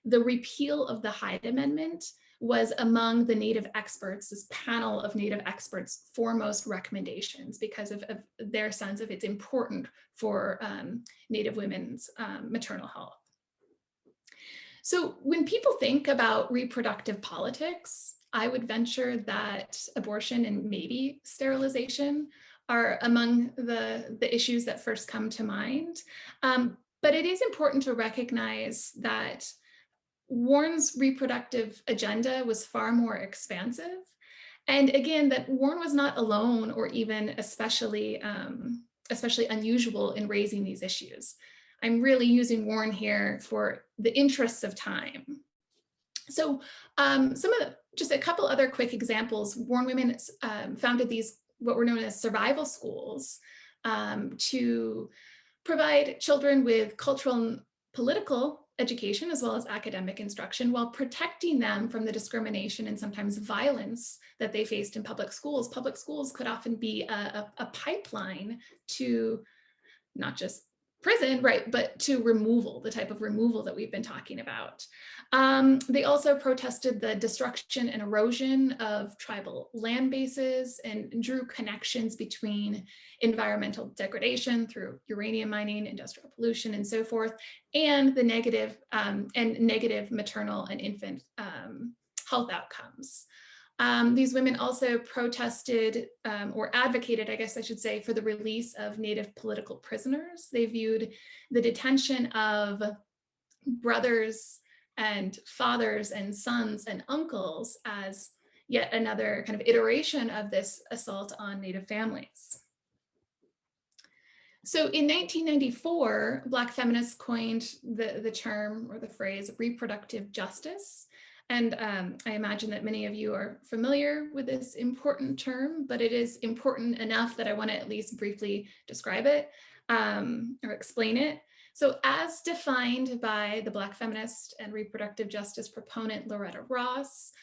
The repeal of the Hyde Amendment was among the Native experts, this panel of Native experts' foremost recommendations because of their sense of it's important for Native women's maternal health. So when people think about reproductive politics, I would venture that abortion and maybe sterilization are among the issues that first come to mind. But it is important to recognize that Warren's reproductive agenda was far more expansive. And again, that Warren was not alone or even especially unusual in raising these issues. I'm really using Warren here for the interests of time. So just a couple other quick examples. Warren women founded these, what were known as survival schools, to provide children with cultural and political education as well as academic instruction while protecting them from the discrimination and sometimes violence that they faced in public schools. Public schools could often be a pipeline to not just prison, right, but to removal, the type of removal that we've been talking about. They also protested the destruction and erosion of tribal land bases and drew connections between environmental degradation through uranium mining, industrial pollution, and so forth, and the negative maternal and infant health outcomes. These women also protested or advocated, I guess I should say, for the release of Native political prisoners. They viewed the detention of brothers and fathers and sons and uncles as yet another kind of iteration of this assault on Native families. So in 1994, Black feminists coined the term or the phrase reproductive justice. And I imagine that many of you are familiar with this important term, but it is important enough that I want to at least briefly describe it or explain it. So as defined by the Black feminist and reproductive justice proponent Loretta Ross,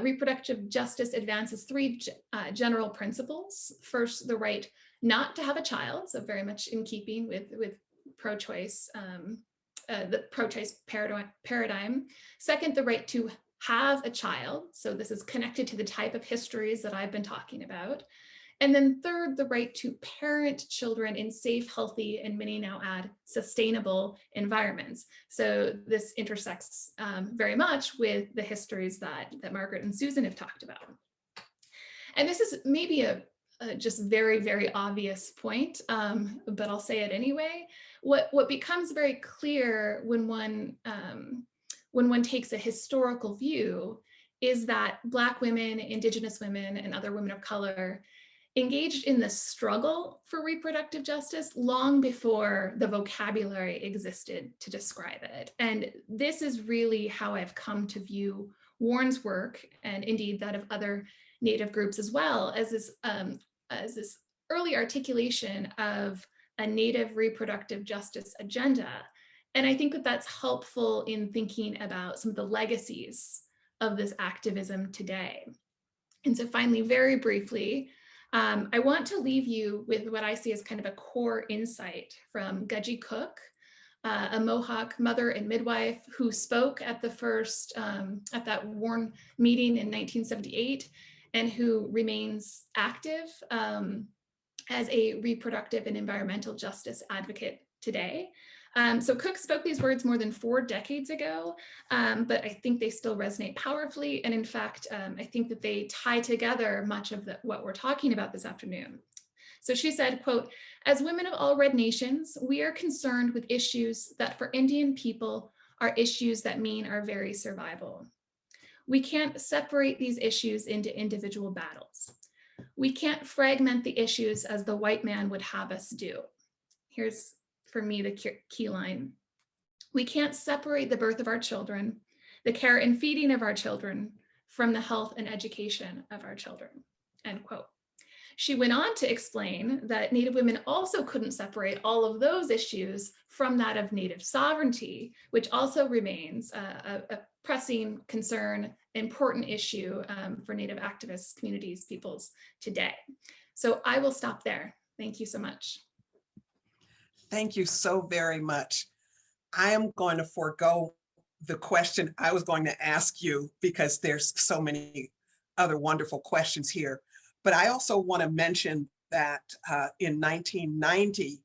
reproductive justice advances three general principles. First, the right not to have a child, so very much in keeping with pro-choice, the pro-choice paradigm. Second, the right to have a child, so this is connected to the type of histories that I've been talking about. And then third, the right to parent children in safe, healthy, and many now add sustainable environments. So this intersects very much with the histories that Margaret and Susan have talked about. And this is maybe a just very, very obvious point, but I'll say it anyway. What becomes very clear when one takes a historical view is that Black women, Indigenous women, and other women of color engaged in the struggle for reproductive justice long before the vocabulary existed to describe it. And this is really how I've come to view Warren's work, and indeed that of other Native groups as well, as this early articulation of a Native reproductive justice agenda. And I think that that's helpful in thinking about some of the legacies of this activism today. And so finally, very briefly, I want to leave you with what I see as kind of a core insight from Gudgie Cook, a Mohawk mother and midwife who spoke at the first, at that Warren meeting in 1978, and who remains active as a reproductive and environmental justice advocate today. So Cook spoke these words more than 4 decades ago, but I think they still resonate powerfully. And in fact, I think that they tie together much of what we're talking about this afternoon. So she said, quote, "As women of all red nations, we are concerned with issues that for Indian people are issues that mean our very survival. We can't separate these issues into individual battles. We can't fragment the issues as the white man would have us do." Here's, for me, the key line. "We can't separate the birth of our children, the care and feeding of our children, from the health and education of our children," end quote. She went on to explain that Native women also couldn't separate all of those issues from that of Native sovereignty, which also remains a pressing concern, important issue for Native activists, communities, peoples today. So I will stop there. Thank you so much. Thank you so very much. I am going to forego the question I was going to ask you because there's so many other wonderful questions here. But I also want to mention that in 1990,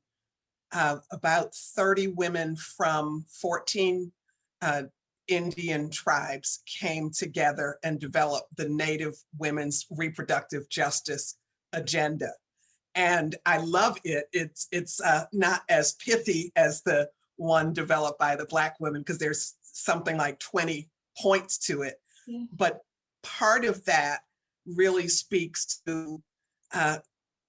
about 30 women from 14 Indian tribes came together and developed the Native Women's Reproductive Justice Agenda. And I love it. It's not as pithy as the one developed by the Black women, because there's something like 20 points to it. Yeah. But part of that really speaks to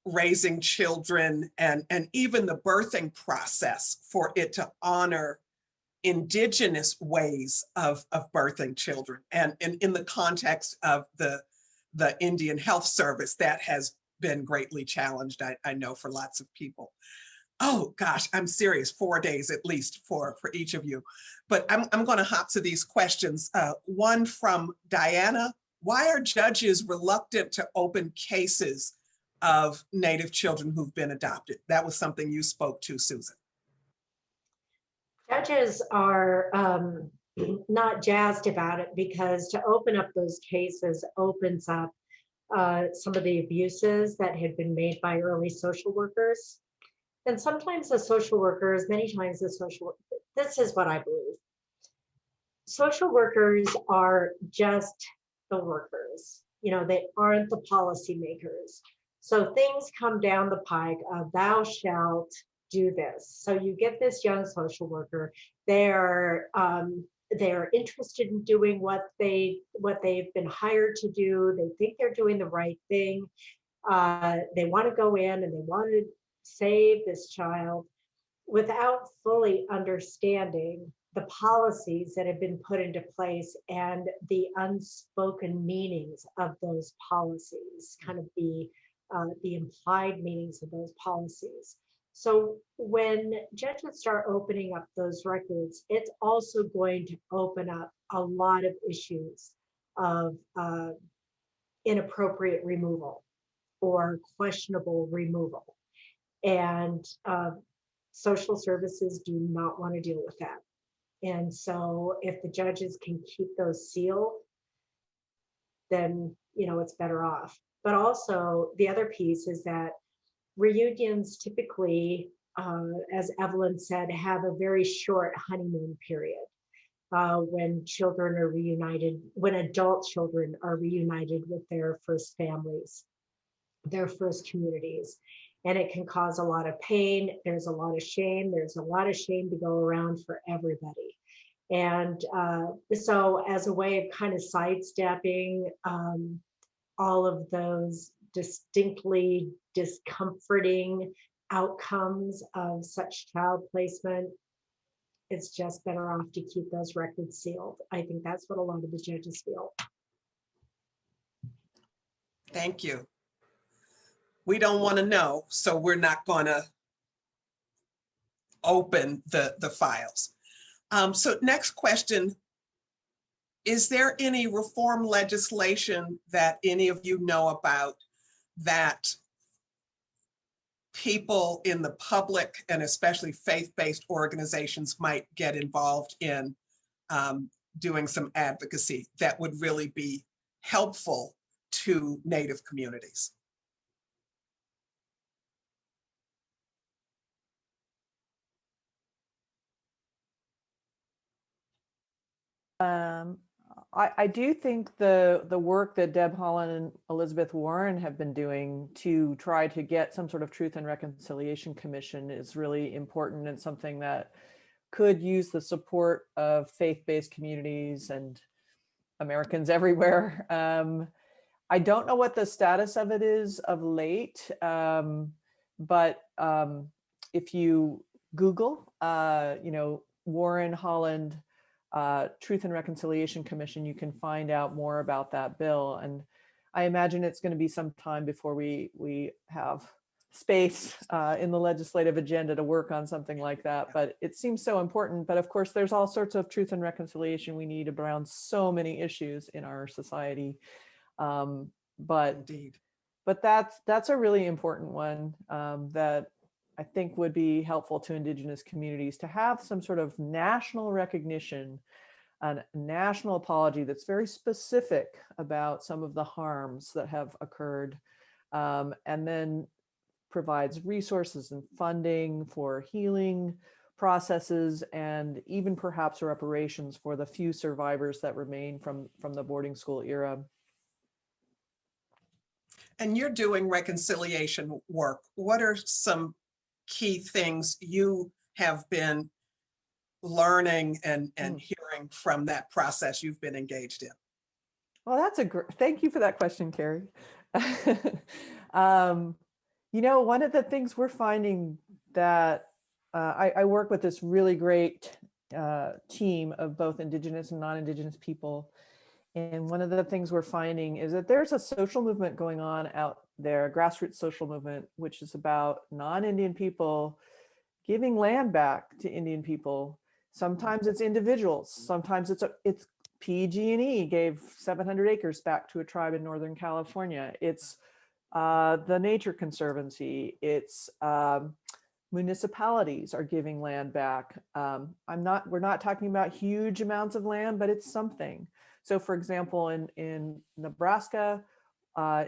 raising children and even the birthing process, for it to honor Indigenous ways of birthing children. And in the context of the Indian Health Service, that has been greatly challenged, I know, for lots of people. Oh gosh, I'm serious, 4 days at least for each of you. But I'm going to hop to these questions. One from Diana: why are judges reluctant to open cases of Native children who've been adopted? That was something you spoke to, Susan. Judges are not jazzed about it, because to open up those cases opens up some of the abuses that had been made by early social workers. And sometimes the social workers, many times the social, this is what I believe. Social workers are just the workers. You know, they aren't the policymakers. So things come down the pike of thou shalt do this. So you get this young social worker, they're interested in doing what they've been hired to do. They think they're doing the right thing. They want to go in and they want to save this child without fully understanding the policies that have been put into place and the unspoken meanings of those policies, kind of the implied meanings of those policies. So when judges start opening up those records, it's also going to open up a lot of issues of inappropriate removal or questionable removal. And social services do not want to deal with that. And so if the judges can keep those sealed, then, you know, it's better off. But also the other piece is that reunions typically, as Evelyn said, have a very short honeymoon period when children are reunited, when adult children are reunited with their first families. their first communities. And it can cause a lot of pain. There's a lot of shame. There's a lot of shame to go around for everybody. And so as a way of kind of sidestepping all of those distinctly discomforting outcomes of such child placement, it's just better off to keep those records sealed. I think that's what a lot of the judges feel. Thank you. We don't want to know, so we're not going to open the files. So next question, is there any reform legislation that any of you know about that people in the public and especially faith-based organizations might get involved in doing some advocacy that would really be helpful to Native communities? I do think the work that Deb Haaland and Elizabeth Warren have been doing to try to get some sort of Truth and Reconciliation Commission is really important and something that could use the support of faith-based communities and Americans everywhere. I don't know what the status of it is of late, but if you Google, Warren, Haaland, Truth and Reconciliation Commission, you can find out more about that bill. And I imagine it's going to be some time before we have space in the legislative agenda to work on something like that. But it seems so important. But of course, there's all sorts of truth and reconciliation we need around so many issues in our society. Indeed. But that's a really important one that I think would be helpful to Indigenous communities to have some sort of national recognition, a national apology that's very specific about some of the harms that have occurred, and then provides resources and funding for healing processes and even perhaps reparations for the few survivors that remain from the boarding school era. And you're doing reconciliation work. What are some key things you have been learning and hearing from that process you've been engaged in? Well, that's thank you for that question, Carrie. One of the things we're finding that I work with this really great team of both Indigenous and non-Indigenous people. And one of the things we're finding is that there's a social movement going on out there, a grassroots social movement, which is about non-Indian people giving land back to Indian people. Sometimes it's individuals, sometimes it's PG&E gave 700 acres back to a tribe in Northern California. It's the Nature Conservancy, it's municipalities are giving land back. We're not talking about huge amounts of land, but it's something. So for example, in Nebraska,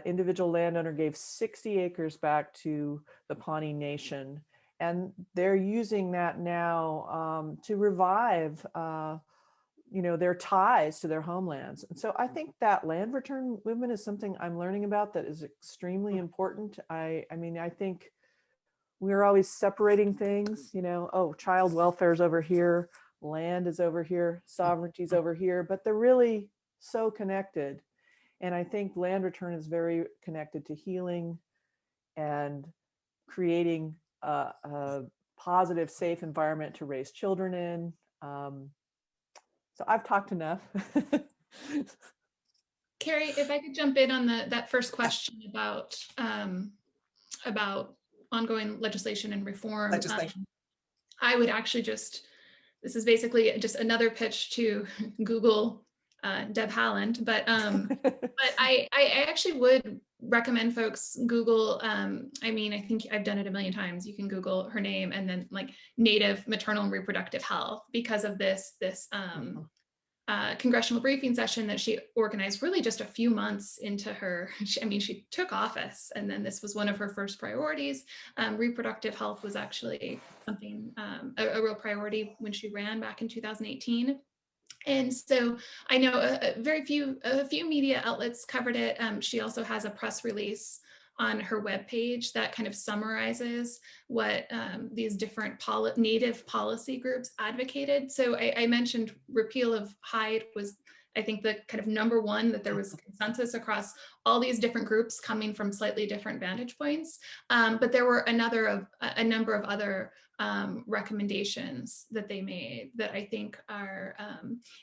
individual landowner gave 60 acres back to the Pawnee Nation. And they're using that now to revive their ties to their homelands. And so I think that land return movement is something I'm learning about that is extremely important. I think we're always separating things, child welfare is over here, land is over here, sovereignty is over here, but they're really so connected. And I think land return is very connected to healing and creating a positive, safe environment to raise children in. So I've talked enough. Carrie, if I could jump in on that first question about ongoing legislation and reform. I would actually this is basically just another pitch to Google Deb Haaland, but I actually would recommend folks Google, I think I've done it a million times. You can Google her name and then like Native Maternal and Reproductive Health, because of this congressional briefing session that she organized really just a few months into she took office, and then this was one of her first priorities. Reproductive health was actually something, a real priority when she ran back in 2018. And so I know a few media outlets covered it. She also has a press release on her webpage that kind of summarizes what these different Native policy groups advocated. So I mentioned repeal of Hyde was, I think, the kind of number one, that there was consensus across all these different groups coming from slightly different vantage points. But there were a number of other recommendations that they made that I think are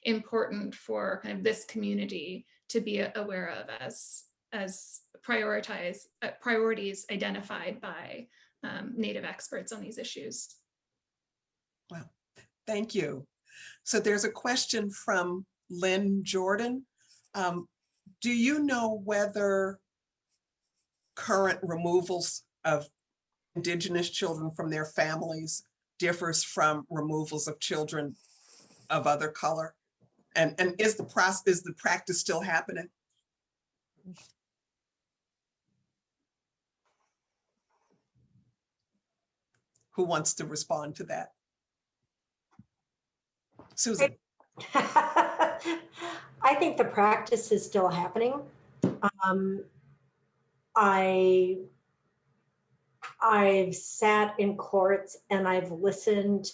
important for kind of this community to be aware of as priorities identified by Native experts on these issues. Wow, thank you. So there's a question from Lynn Jordan. Do you know whether current removals of Indigenous children from their families differs from removals of children of other color? And is the practice still happening? Who wants to respond to that? Susan. I think the practice is still happening. I've sat in courts and I've listened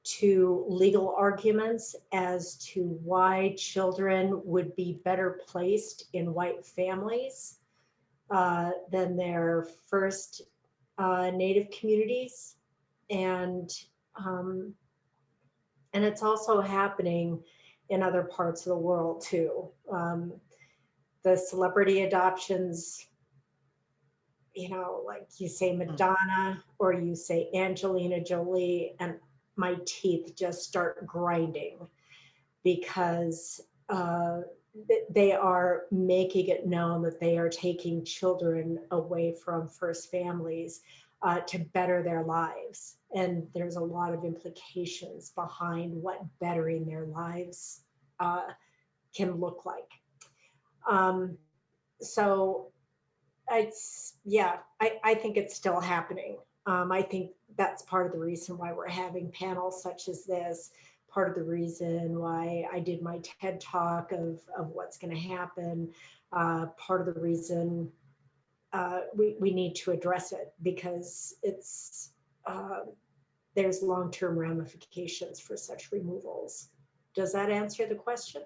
to legal arguments as to why children would be better placed in white families than their first Native communities. And it's also happening in other parts of the world too. The celebrity adoptions, you know, like you say Madonna or you say Angelina Jolie, and my teeth just start grinding because they are making it known that they are taking children away from first families to better their lives. And there's a lot of implications behind what bettering their lives can look like. So it's, yeah, I think it's still happening. I think that's part of the reason why we're having panels such as this, part of the reason why I did my TED talk of what's going to happen, part of the reason we need to address it, because it's there's long-term ramifications for such removals. Does that answer the question?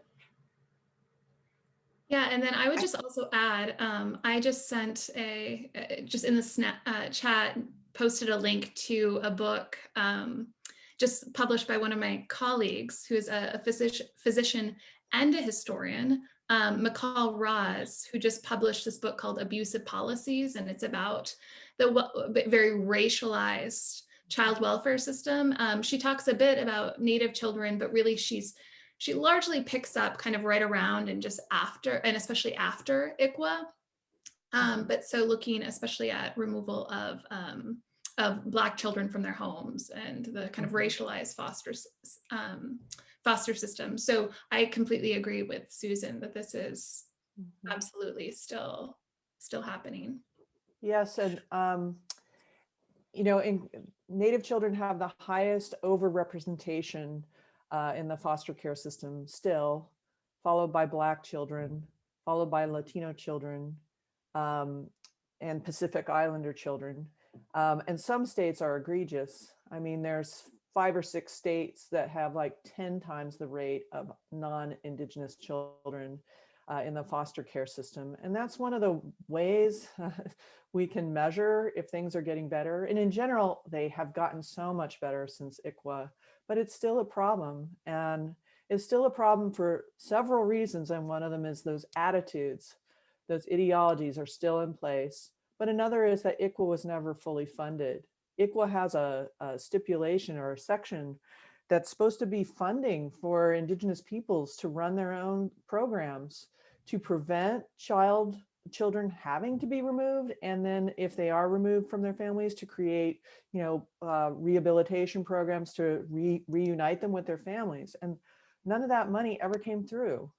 Yeah, and then I would just also add, I just sent just in the chat, posted a link to a book just published by one of my colleagues who is a physician and a historian, McCall Ross, who just published this book called Abusive Policies, and it's about the very racialized child welfare system. She talks a bit about Native children, but really she largely picks up kind of right around and just after, and especially after ICWA. But so looking especially at removal of Black children from their homes and the kind of racialized foster system. So I completely agree with Susan that this is absolutely still happening. Yes, and you know, Native children have the highest overrepresentation in the foster care system still, followed by Black children, followed by Latino children, and Pacific Islander children. And some states are egregious. I mean, there's 5 or 6 states that have like 10 times the rate of non-Indigenous children in the foster care system. And that's one of the ways we can measure if things are getting better. And in general, they have gotten so much better since ICWA, but it's still a problem. And it's still a problem for several reasons. And one of them is those attitudes, those ideologies are still in place. But another is that ICWA was never fully funded. ICWA has a stipulation or a section that's supposed to be funding for Indigenous peoples to run their own programs to prevent children having to be removed, and then if they are removed from their families, to create, you know, rehabilitation programs to reunite them with their families. And none of that money ever came through.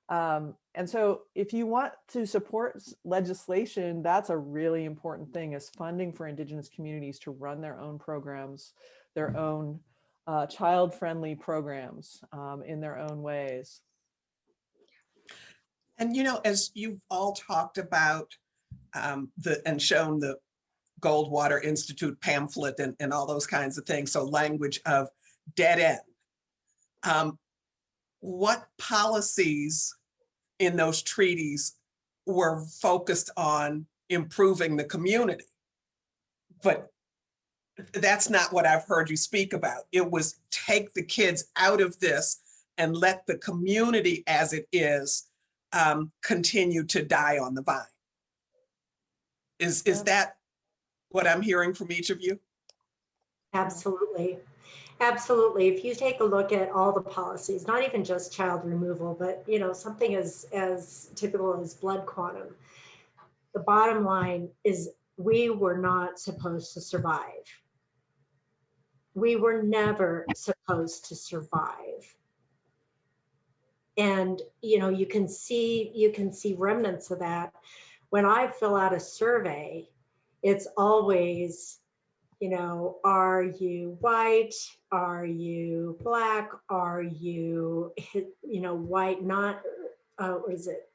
And so if you want to support legislation, that's a really important thing, is funding for Indigenous communities to run their own programs, their own child-friendly programs in their own ways. And, you know, as you've all talked about and shown the Goldwater Institute pamphlet and all those kinds of things. So language of dead end. What policies in those treaties were focused on improving the community? But that's not what I've heard you speak about. It was take the kids out of this and let the community as it is continue to die on the vine. Is that what I'm hearing from each of you? Absolutely. Absolutely. If you take a look at all the policies, not even just child removal, but something as typical as blood quantum, the bottom line is we were not supposed to survive. We were never supposed to survive. And you can see remnants of that. When I fill out a survey, it's always, are you white? Are you black? Are you, white, not, what is it?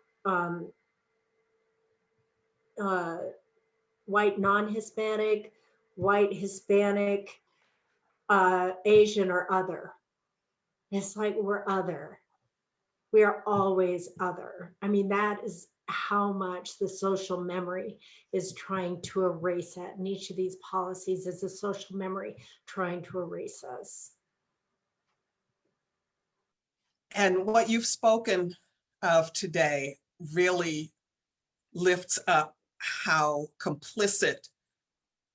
White non-Hispanic, white Hispanic, Asian or other. It's like we're other. We are always other. I mean, that is how much the social memory is trying to erase it. And each of these policies is a social memory trying to erase us. And what you've spoken of today really lifts up how complicit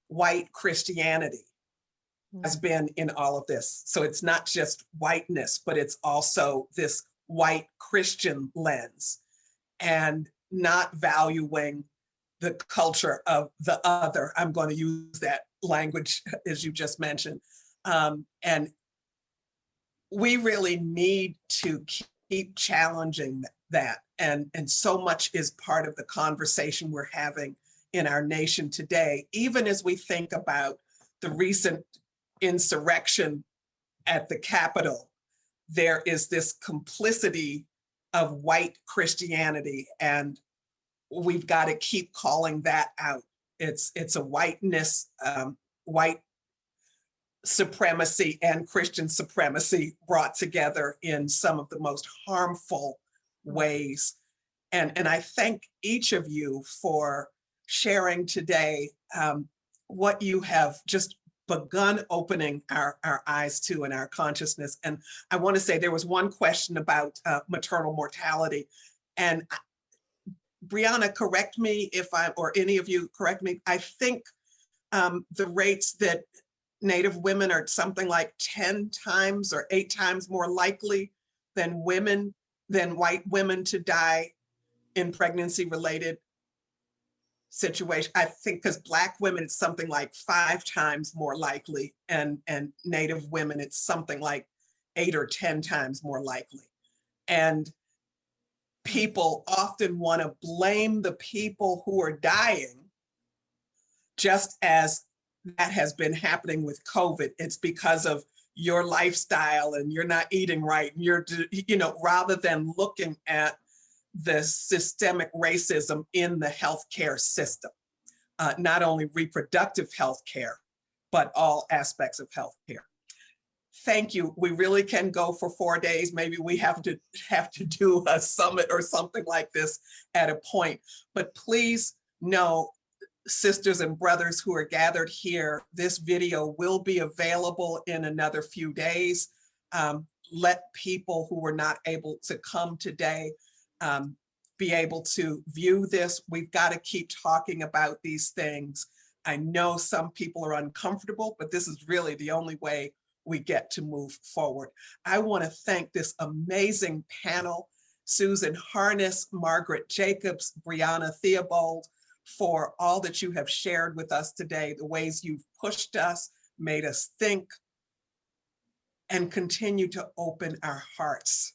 white Christianity has been in all of this. So it's not just whiteness, but it's also this white Christian lens and not valuing the culture of the other. I'm going to use that language as you just mentioned. And we really need to keep challenging that. And so much is part of the conversation we're having in our nation today, even as we think about the recent insurrection at the Capitol. There is this complicity of white Christianity, and we've got to keep calling that out. It's a whiteness, white supremacy and Christian supremacy brought together in some of the most harmful ways. And I thank each of you for sharing today what you have just begun opening our eyes to and our consciousness. And I want to say there was one question about maternal mortality. And Brianna, correct me if or any of you correct me, I think the rates that Native women are something like 10 times or 8 times more likely than white women to die in pregnancy-related situation. I think because Black women, it's something like 5 times more likely, and Native women, it's something like 8 or 10 times more likely. And people often want to blame the people who are dying, just as that has been happening with COVID. It's because of your lifestyle and you're not eating right. And you're, rather than looking at the systemic racism in the healthcare system, not only reproductive healthcare, but all aspects of healthcare. Thank you. We really can go for 4 days. Maybe we have to do a summit or something like this at a point. But please know, sisters and brothers who are gathered here, this video will be available in another few days. Let people who were not able to come today be able to view this. We've got to keep talking about these things. I know some people are uncomfortable, but this is really the only way we get to move forward. I want to thank this amazing panel, Susan Harness, Margaret Jacobs, Brianna Theobald, for all that you have shared with us today, the ways you've pushed us, made us think, and continue to open our hearts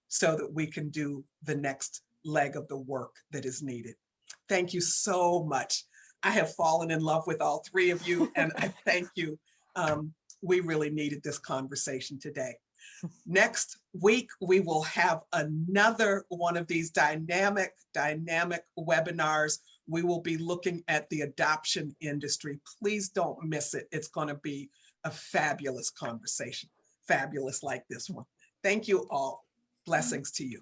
so that we can do the next leg of the work that is needed. Thank you so much. I have fallen in love with all 3 of you, and I thank you. We really needed this conversation today. Next week, we will have another one of these dynamic webinars We will be looking at the adoption industry. Please don't miss it. It's going to be a fabulous conversation, fabulous like this one. Thank you all. Blessings to you.